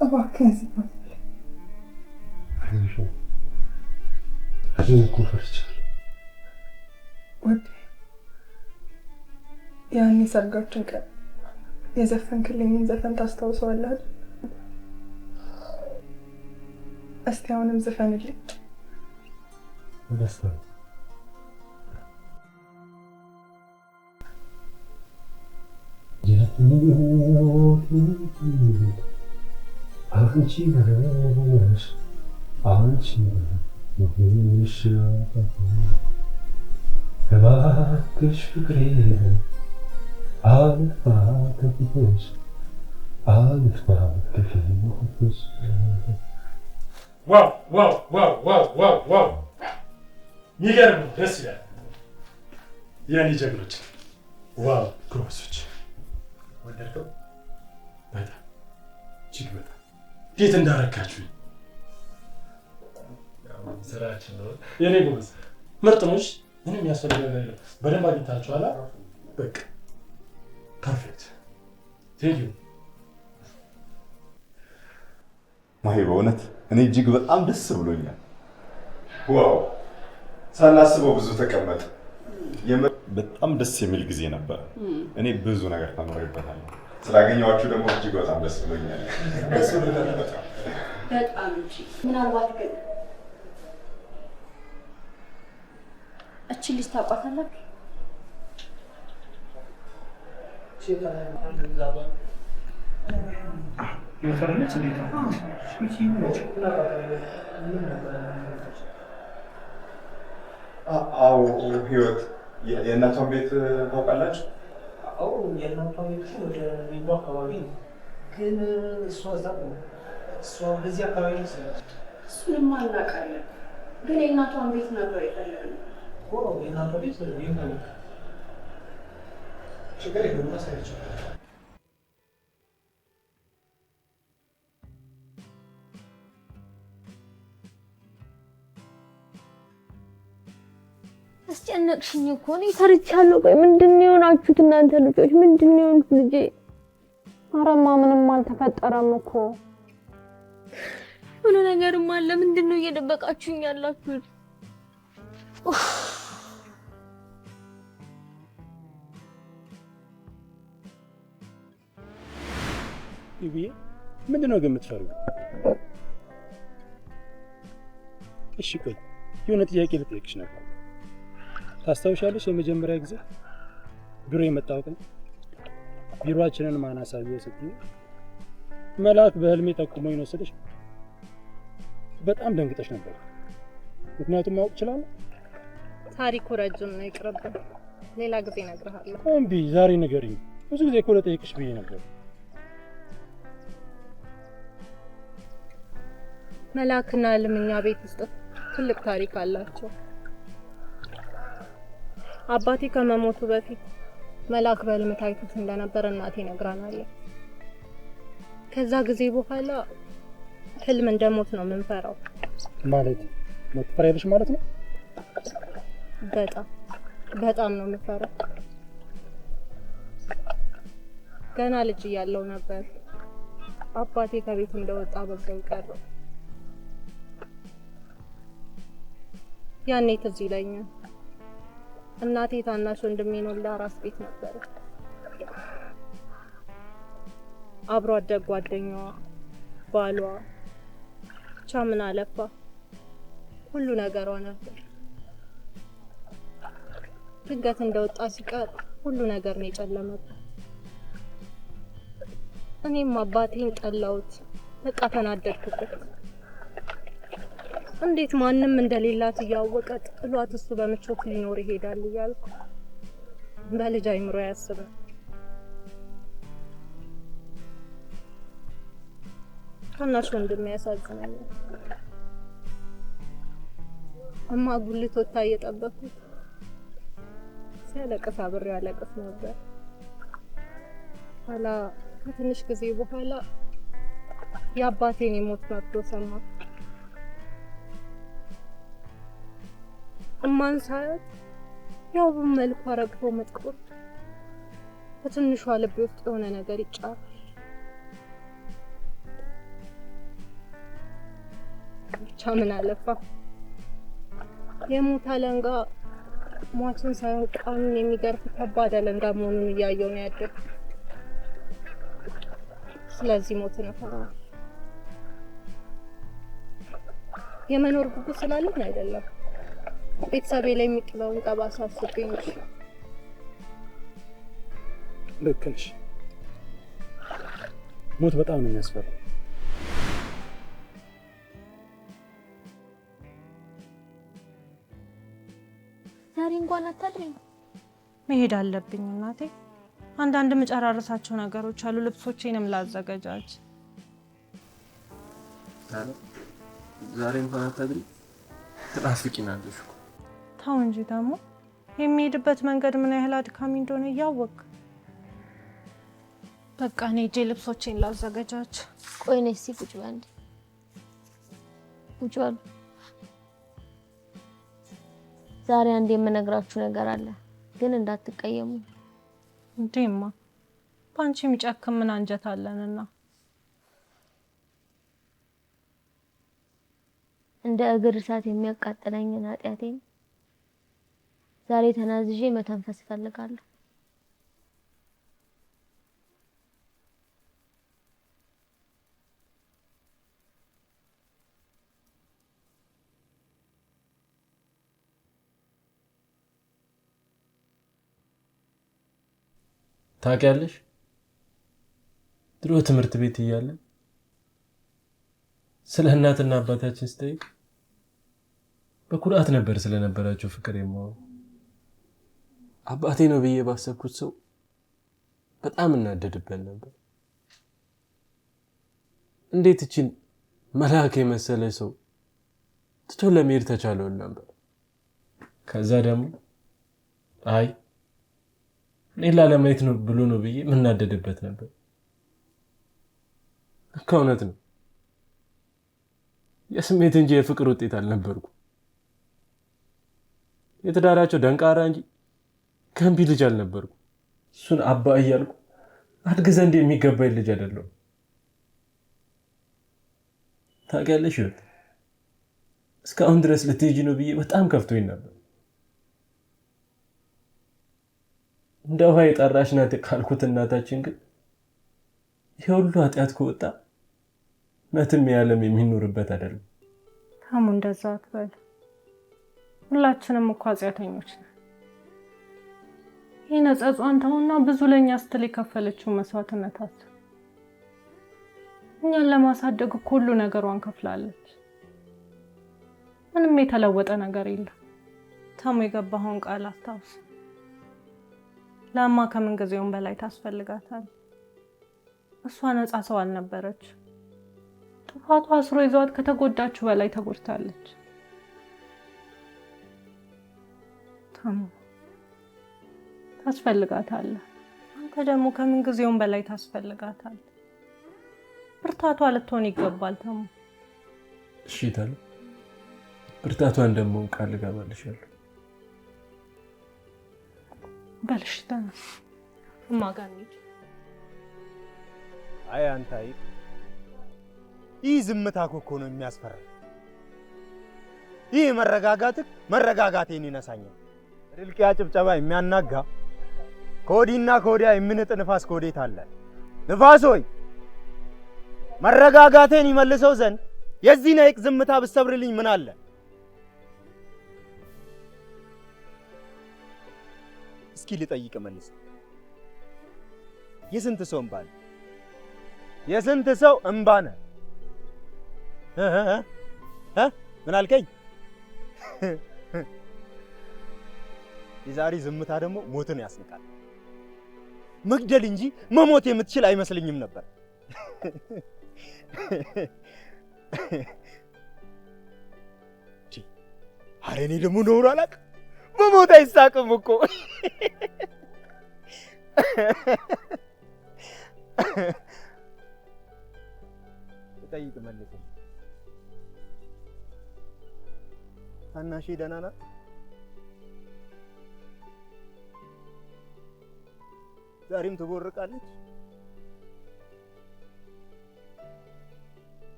እባክህን ዝም በል። እኔ እኮ ፈርቻለሁ። ውዴ ያኔ ሰርጋችን ቀን የዘፈንክልኝን ዘፈን ታስታውሰዋለህ አይደል? እስቲ አሁንም ዝፈንልኝ። ደስታ አንቺ ነሽ አንቺ ነሽ እባክሽ ፍቅሬ አልፋ ከፊትሽ አልፋ ከፊትሽ። ዋው ዋው ዋው ዋው ዋው ዋው! የሚገርም ነው፣ ደስ ይላል። የኔ ጀግኖች፣ ዋው ጎበዞች! ወደድከው? በጣም እጅግ በጣም እንዴት እንዳረካችሁኝ! ስራችን ነው የኔ ጎበዝ፣ ምርጥ ነሽ። ምንም የሚያስፈልግ ነገር የለም። በደንብ አግኝታችኋል። በቃ ፐርፌክት። ቴንክ ዩ ማሂ፣ በእውነት እኔ እጅግ በጣም ደስ ብሎኛል። ዋው! ሳናስበው ብዙ ተቀመጠ። በጣም ደስ የሚል ጊዜ ነበር። እኔ ብዙ ነገር ተምሬበታለሁ። ስላገኘኋችሁ ደግሞ እጅግ በጣም ደስ ብሎኛል። በጣም እንጂ ምናልባት ግን እቺ ልጅ ታውቃታለህ? አዎ ህይወት የእናቷን ቤት ታውቃላችሁ? አዎ የእናቷ ቤት ወደ ሪንጎ አካባቢ ነው፣ ግን እሷ እዛ እሷ በዚህ አካባቢ ነው። እሱንማ እናውቃለን፣ ግን የእናቷን ቤት ነበር የፈለግነው። የእናቷ ቤት ሪንጎ ነው። ችግር የለም እናሳያቸው። አስጨነቅሽኝ እኮ እኔ ፈርቻለሁ። ቆይ ምንድን ነው የሆናችሁት እናንተ ልጆች? ምንድን ነው የሆንኩት ልጄ? አረማ ምንም አልተፈጠረም እኮ ሁሉ ነገርም አለ። ምንድን ነው እየደበቃችሁኝ ያላችሁት? ይብዬ ምንድን ነው ግን የምትፈሪው? እሺ ቆይ የሆነ ጥያቄ ልጠይቅሽ ነበር። ታስታውሻለሽ የመጀመሪያ ጊዜ ቢሮ የመጣው ቀን ቢሮአችንን ማን አሳየ ስትይ መልአክ በህልሜ ጠቁሞኝ ነው ስልሽ በጣም ደንግጠሽ ነበር። ምክንያቱም ማወቅ እችላለሁ? ታሪኩ ረጅም ነው፣ ይቅርብን። ሌላ ጊዜ እነግርሃለሁ። እምቢ፣ ዛሬ ንገሪኝ። ብዙ ጊዜ እኮ ልጠይቅሽ ብዬ ነበር። መልአክና ህልም እኛ ቤት ውስጥ ትልቅ ታሪክ አላቸው። አባቴ ከመሞቱ በፊት መልአክ በህልም ታይቶት እንደነበር እናቴ ነግራናለች። ከዛ ጊዜ በኋላ ህልም እንደሞት ነው የምንፈራው። ማለት ሞት ትፈሪያለሽ ማለት ነው? በጣም ነው የምፈራው። ገና ልጅ እያለሁ ነበር አባቴ ከቤት እንደወጣ በዛው ቀረው። ያኔ ትዝ ይለኛል እናቴ ታናሽ ወንድሜን ወልዳ አራስ ቤት ነበር። አብሮ አደግ ጓደኛዋ፣ ባሏ፣ ብቻ ምን አለፋ ሁሉ ነገሯ ነበር። ድንገት እንደወጣ ሲቀር ሁሉ ነገር ነው የጨለመበት። እኔም አባቴን ጠላሁት፣ በቃ ተናደድኩበት። እንዴት ማንም እንደሌላት እያወቀ ጥሏት እሱ በምቾት ሊኖር ይሄዳል እያልኩ በልጅ አይምሮ ያስባል። ታናሽ ወንድሜ ያሳዝናል። እማ ጉልት ወጣ እየጠበኩት ሲያለቅስ አብሬ ያለቅስ ነበር። ኋላ ከትንሽ ጊዜ በኋላ የአባቴን የሞት መርዶ ሰማሁ። እማን ሳያት ያው መልኳ ረግፎ መጥቆር በትንሿ ልቤ ውስጥ የሆነ ነገር ይጫራል። ብቻ ምን አለፋ የሞት አለንጋ ሟችን ሳይሆን ቃሉን የሚገርፍ ከባድ አለንጋ መሆኑን እያየሁ ነው ያደግኩት። ስለዚህ ሞትን እፈራለሁ። የመኖር ጉጉት ስላለኝ አይደለም፣ ቤተሰቤ ላይ የሚጥለውን ጠባሳ አስቤ ነው። ልክ ነሽ። ሞት በጣም ነው የሚያስፈራው። ዛሬ እንኳን አታድሪም? መሄድ አለብኝ እናቴ። አንዳንድ መጨራረሳቸው ነገሮች አሉ። ልብሶቼንም ላዘጋጃጅ። ዛሬ እንኳን አታድሪ? ትናፍቂናለሽ እኮ። ተው እንጂ ደግሞ የሚሄድበት መንገድ ምን ያህል አድካሚ እንደሆነ እያወቅ። በቃ እኔ ሂጄ ልብሶቼን ላዘጋጃጅ። ቆይ ነይ እስኪ ቁጭ በይ አንዴ። ቁጭ በሉ። ዛሬ አንድ የምነግራችሁ ነገር አለ፣ ግን እንዳትቀየሙ። እንዴማ ባንቺ የሚጨክም ምን አንጀት አለንና? እንደ እግር እሳት የሚያቃጥለኝን ኃጢአቴን ዛሬ ተናዝዤ መተንፈስ እፈልጋለሁ። ታውቂያለሽ ድሮ ትምህርት ቤት እያለን ስለ እናትና አባታችን ስጠይቅ በኩራት ነበር ስለነበራቸው ፍቅር የማወራው። አባቴ ነው ብዬ ባሰብኩት ሰው በጣም እናደድበት ነበር። እንዴት እቺን መልአክ የመሰለ ሰው ትቶ ለመሄድ ተቻለው ነበር። ከዛ ደግሞ አይ ሌላ ለማየት ነው ብሎ ነው ብዬ ምናደድበት ነበር። ከእውነት ነው የስሜት እንጂ የፍቅር ውጤት አልነበርኩ። የተዳራቸው ደንቃራ እንጂ ገንቢ ልጅ አልነበርኩ። እሱን አባ እያልኩ አድግ ዘንድ የሚገባኝ ልጅ አይደለሁም። ታውቂያለሽ ህይወት እስካሁን ድረስ ልትሄጂ ነው ብዬ በጣም ከፍቶኝ ነበር። እንደ ውሃ የጠራሽ ናት ካልኩት እናታችን ግን የሁሉ ኃጢአት ከወጣ መትም ያለም የሚኖርበት አይደለም። ታሙ እንደዛ አትበል። ሁላችንም እኮ ኃጢአተኞች ነን። ይሄ ነጸጿን ተውና ብዙ ለኛ ስትል የከፈለችው መስዋዕትነት አለ። እኛን ለማሳደግ ሁሉ ነገሯን ከፍላለች። ምንም የተለወጠ ነገር የለም። ታሙ የገባውን ቃል አስታውስ። ለማ ከምን ጊዜውም በላይ ታስፈልጋታል። እሷ ነፃ ሰው አልነበረች። ጥፋቷ አስሮ ይዟት ከተጎዳችሁ በላይ ተጎድታለች። ታሙ ታስፈልጋታለህ። አንተ ደግሞ ከምን ጊዜውም በላይ ታስፈልጋታለህ። ብርታቷ ልትሆን ይገባል ታሙ። እሺ ታለ ብርታቷን ደግሞ ቃል እገባልሻለሁ። በልሽ ተነስ ማጋኒ። አይ አንተ አይ ይህ ዝምታ እኮ ነው የሚያስፈራ። ይህ መረጋጋቴን ይነሳኛል። ድልቂያ ጭብጨባ የሚያናጋ ከወዲና ከወዲያ የምንጥ ንፋስ ከወዴት አለ? ንፋስ ሆይ መረጋጋቴን ይመልሰው ዘንድ የዚህ ነይቅ ዝምታ ብሰብርልኝ ምን አለ? እስኪ ልጠይቅ መልስ። የስንት ሰው እንባ ነው? የስንት ሰው እንባ ነው? ምን አልከኝ? የዛሬ ዝምታ ደግሞ ሞትን ያስንቃል። መግደል እንጂ መሞት የምትችል አይመስልኝም ነበር። ኧረ እኔ ደግሞ ኖሮ አላውቅም። መሞት አይሳቅም እኮ። ጠይቅ መልስ። ታናሼ ደህና ናት? ዛሬም ትቦርቃለች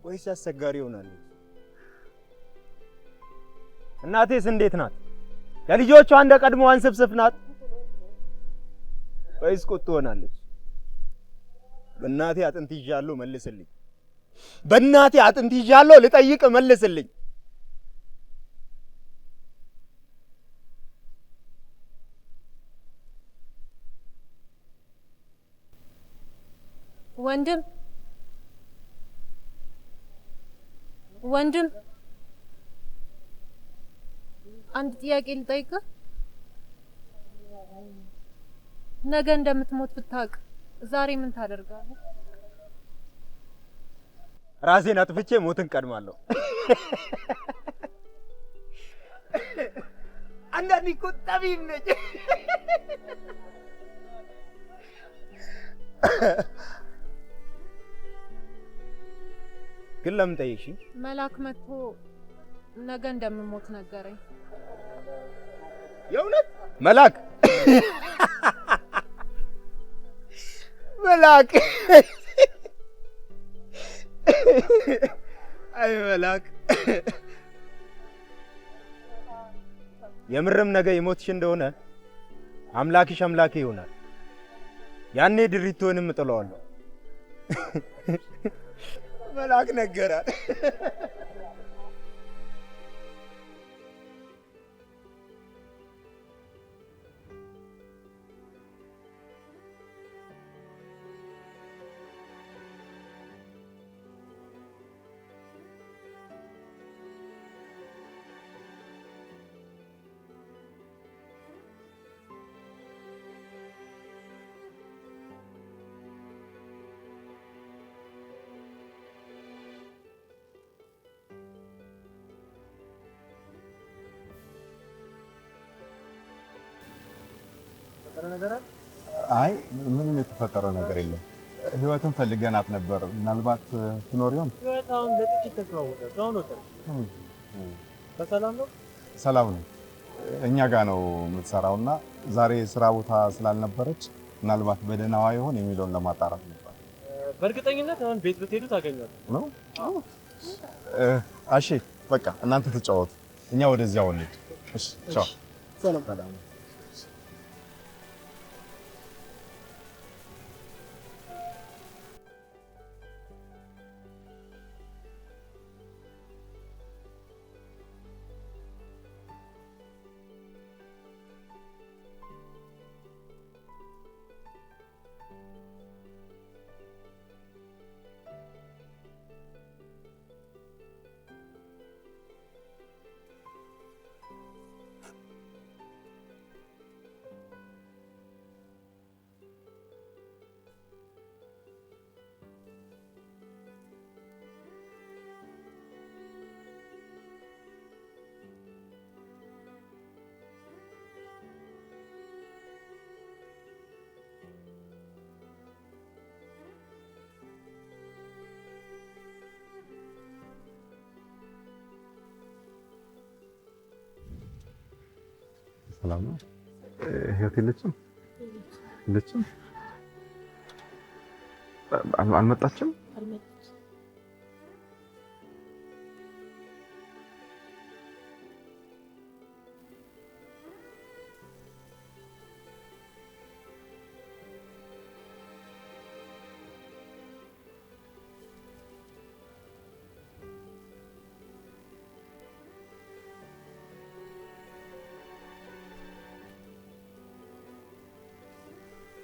ወይስ አስቸጋሪ ሆናለች? እናቴስ እንዴት ናት? ለልጆቿ እንደ ቀድሞ አንስፍስፍ ናት ወይስ ቁጡ ሆናለች? በእናቴ አጥንት ይዣለሁ መልስልኝ። በእናቴ አጥንት ይዣለሁ ልጠይቅ መልስልኝ። ወንድም አንድ ጥያቄ ልጠይቅህ። ነገ እንደምትሞት ብታውቅ ዛሬ ምን ታደርጋለህ? ራሴን አጥፍቼ ሞትን ቀድማለሁ። አንዳንዴ እኮ ጠቢብ ነኝ። ግን ለምን ጠየቅሽኝ? መልአክ መጥቶ ነገ እንደምሞት ነገረኝ። የእውነት መልአክ? መልአክ? አይ መልአክ፣ የምርም ነገ ይሞትሽ እንደሆነ አምላክሽ አምላኬ ይሆናል። ያኔ ድሪቶንም እጥለዋለሁ። መልአክ ነገራል። የተፈጠረ ነገር አለ? አይ ምንም የተፈጠረ ነገር የለም። ህይወትን ፈልገናት ነበር። ምናልባት ትኖር ይሆን? ህይወት አሁን ለጥቂት ተተዋወቀ። አሁን ወጣ። በሰላም ነው? ሰላም ነው። እኛ ጋር ነው የምትሰራውና ዛሬ ስራ ቦታ ስላልነበረች ምናልባት በደህናዋ ይሆን የሚለውን ለማጣራት ነበር። በእርግጠኝነት አሁን ቤት ብትሄዱ ታገኛለህ ነው? እሺ በቃ እናንተ ተጫወቱ፣ እኛ ወደዚያው እንሂድ። እሺ ቻው። ሰላም። ሰላም ነው? ህይወት የለችም? አልመጣችም?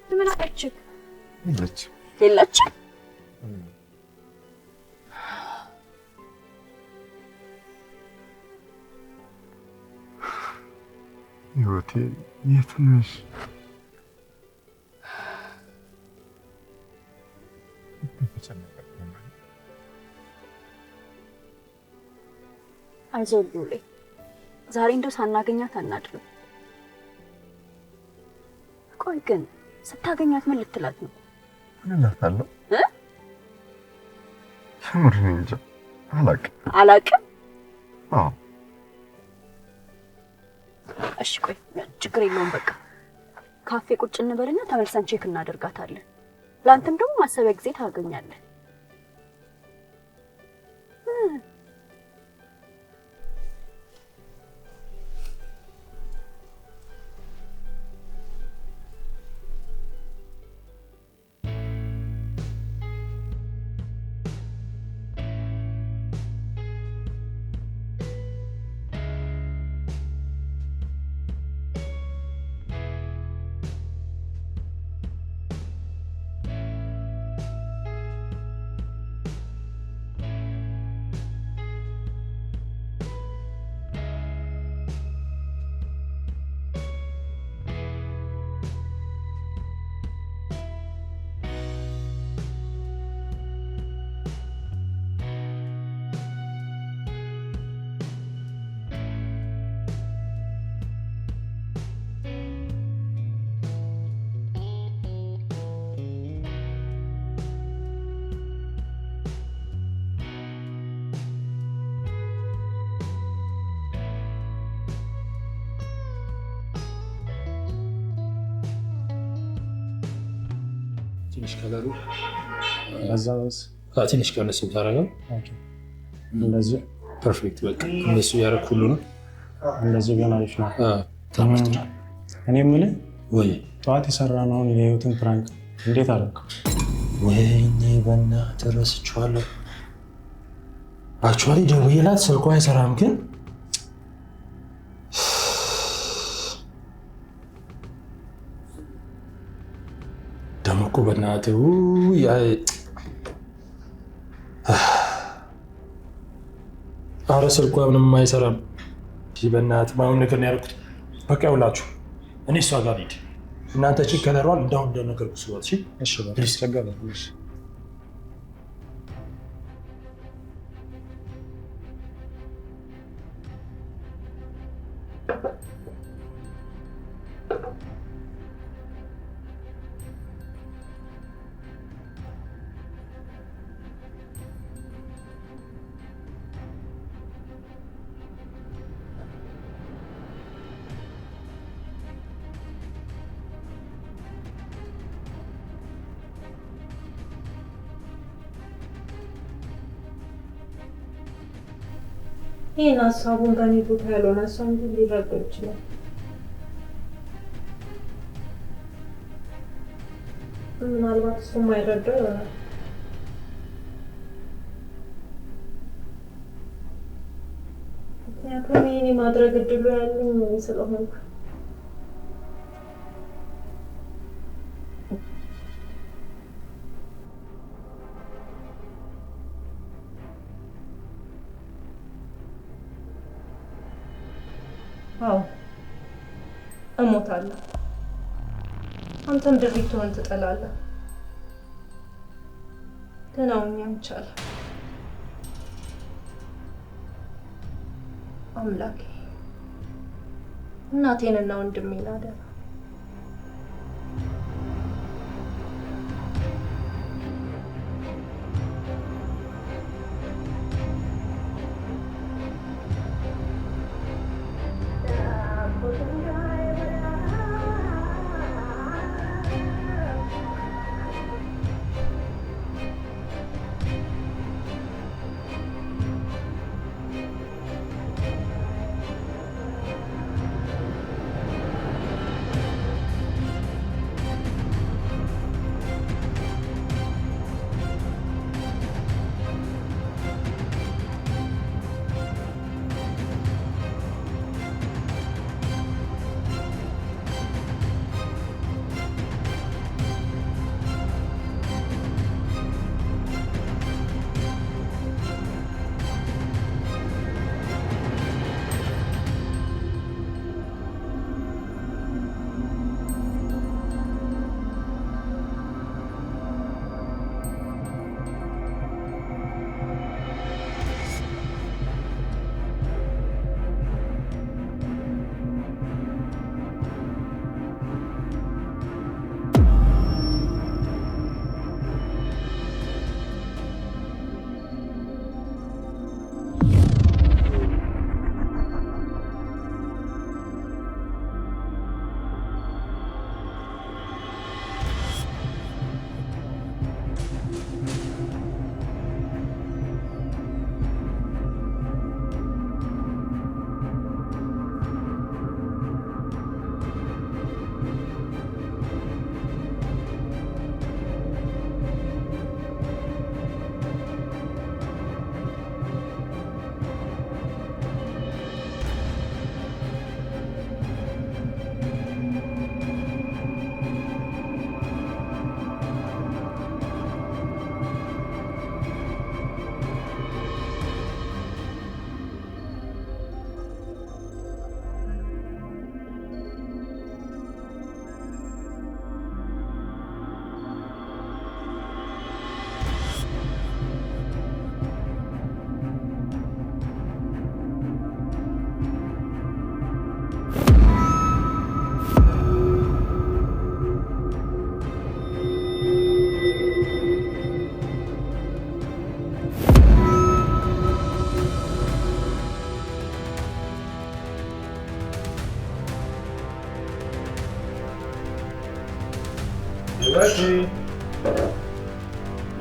ምን አለችህ? የለችም። ህይወቴ የት ነሽ? አይዞህ ሉሌ፣ ዛሬ እንደው ሳናገኛት አናድርም። ቆይ ግን ስታገኛት ምን ልትላት ነው? ምን እላታለሁ? የምር እንጃ አላውቅም። አዎ እሺ ቆይ ችግር የለውም። በቃ ካፌ ቁጭ እንበልና ተመልሰን ቼክ እናደርጋታለን። ለአንተም ደግሞ ማሰቢያ ጊዜ ታገኛለህ። ትንሽ ከለሩ አዛውስ ትንሽ ቀነስ ብታረጋው እንደዚህ ፐርፌክት። በቃ እነሱ ያደረኩ ሁሉ ነው። እንደዚህ ገና አሪፍ ነው። ተመችቶኛል። እኔ የምልህ ወይ ጠዋት የሰራነውን የህይወትን ፕራንክ እንዴት አደረገው? ወይኔ በእናትህ ረስቼዋለሁ። አክቹዋሊ ደውዬላት ስልኳ አይሰራም፣ ግን ደግሞ እኮ በእናትህ ኧረ ስልኳ ምንም አይሰራም። በእናትህ ማሁን ነገር ነው ያደረኩት። በቃ ይኸውላችሁ እኔ እሷ ጋር ልሂድ፣ እናንተ ቼክ ከለሯል እንዳሁን እንደነገርኩህ ስሏት። እሺ በቃ ቸገረ። ይሄን ሀሳቡን በእኔ ቦታ ያልሆነ ሰው እንጂ ሊረዳው ይችላል። ምናልባት እሱ የማይረዳው ይሆናል። ምክንያቱም ይሄን የማድረግ እድሉ ያለኝ ስለሆንኩ አዎ እሞታለሁ። አንተም ድሪቶን ትጠላለህ። ግን አሁን ያምቻለሁ። አምላኬ እናቴንና ወንድሜን አደራ።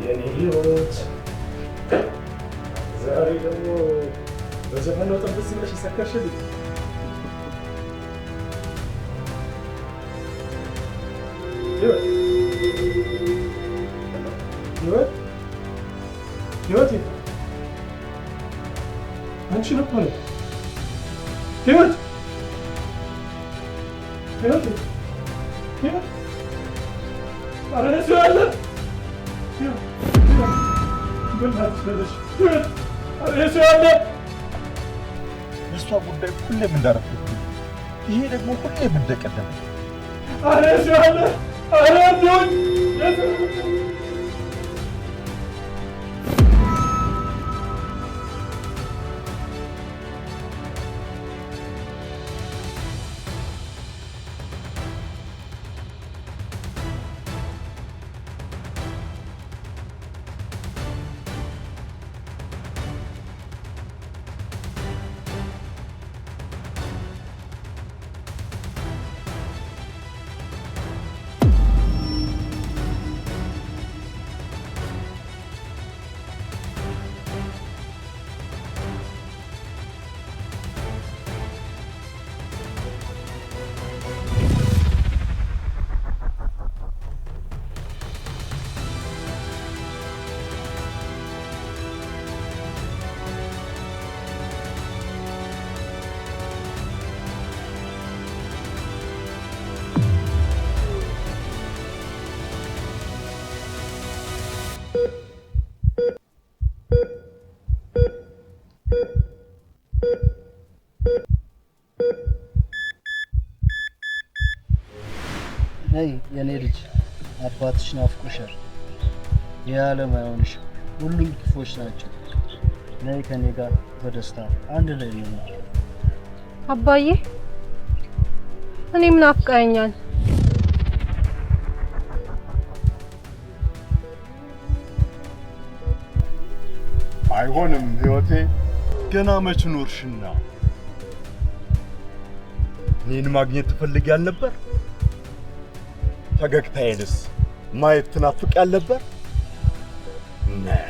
የኔ ህይወት ዛሬ ደግሞ በዘፈን ነው ጥብስ ብለሽ ይሰከርሽልኝ። ህይወት አንቺን እኮ ነው ህይወት ኧረ እሱ ያለ የእሷ ጉዳይ ሁሌም እንዳረፍኩት፣ ይሄ ደግሞ ሁሌም እንደቀደመ። ኧረ እሱ ያለ ኧረ እንደውኝ ነይ የኔ ልጅ አባትሽ ናፍቆሻል። የዓለም አይሆንሽ፣ ሁሉም ክፎች ናቸው። ነይ ከኔ ጋር በደስታ አንድ ላይ ነው። አባዬ እኔም ናፍቀኸኛል። አይሆንም ህይወቴ፣ ገና መች ኖርሽና እኔን ማግኘት ትፈልጊያል ነበር? ፈገግታዬንስ ማየት ትናፍቂያል ነበር? ነይ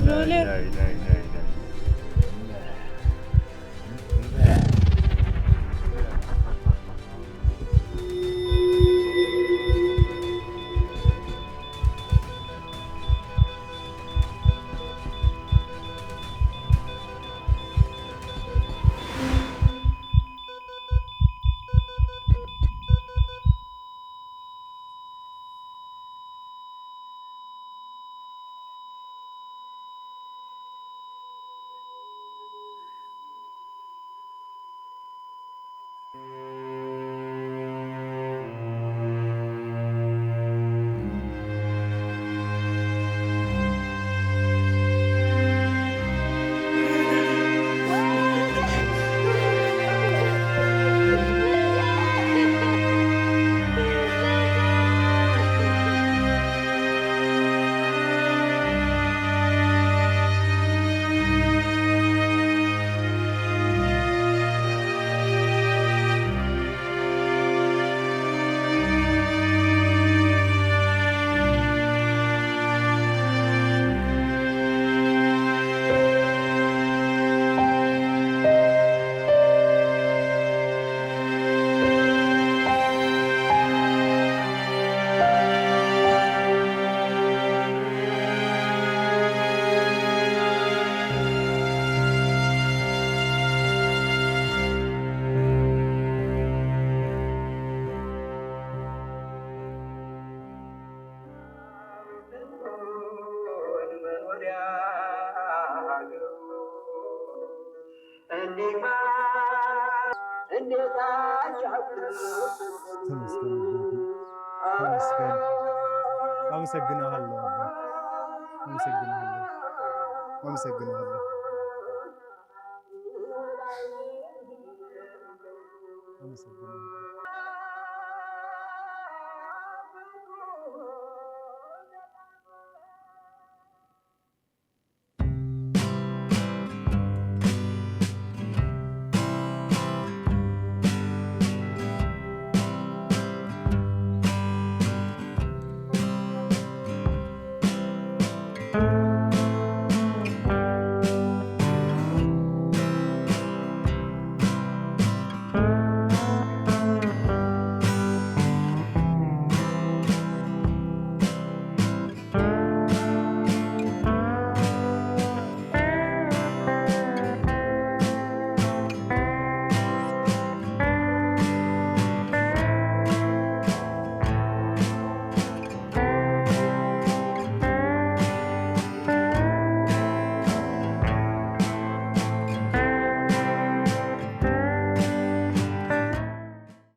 ነይ ነይ ነይ አመሰግናለሁ። አመሰግናለሁ። አመሰግናለሁ። አመሰግናለሁ።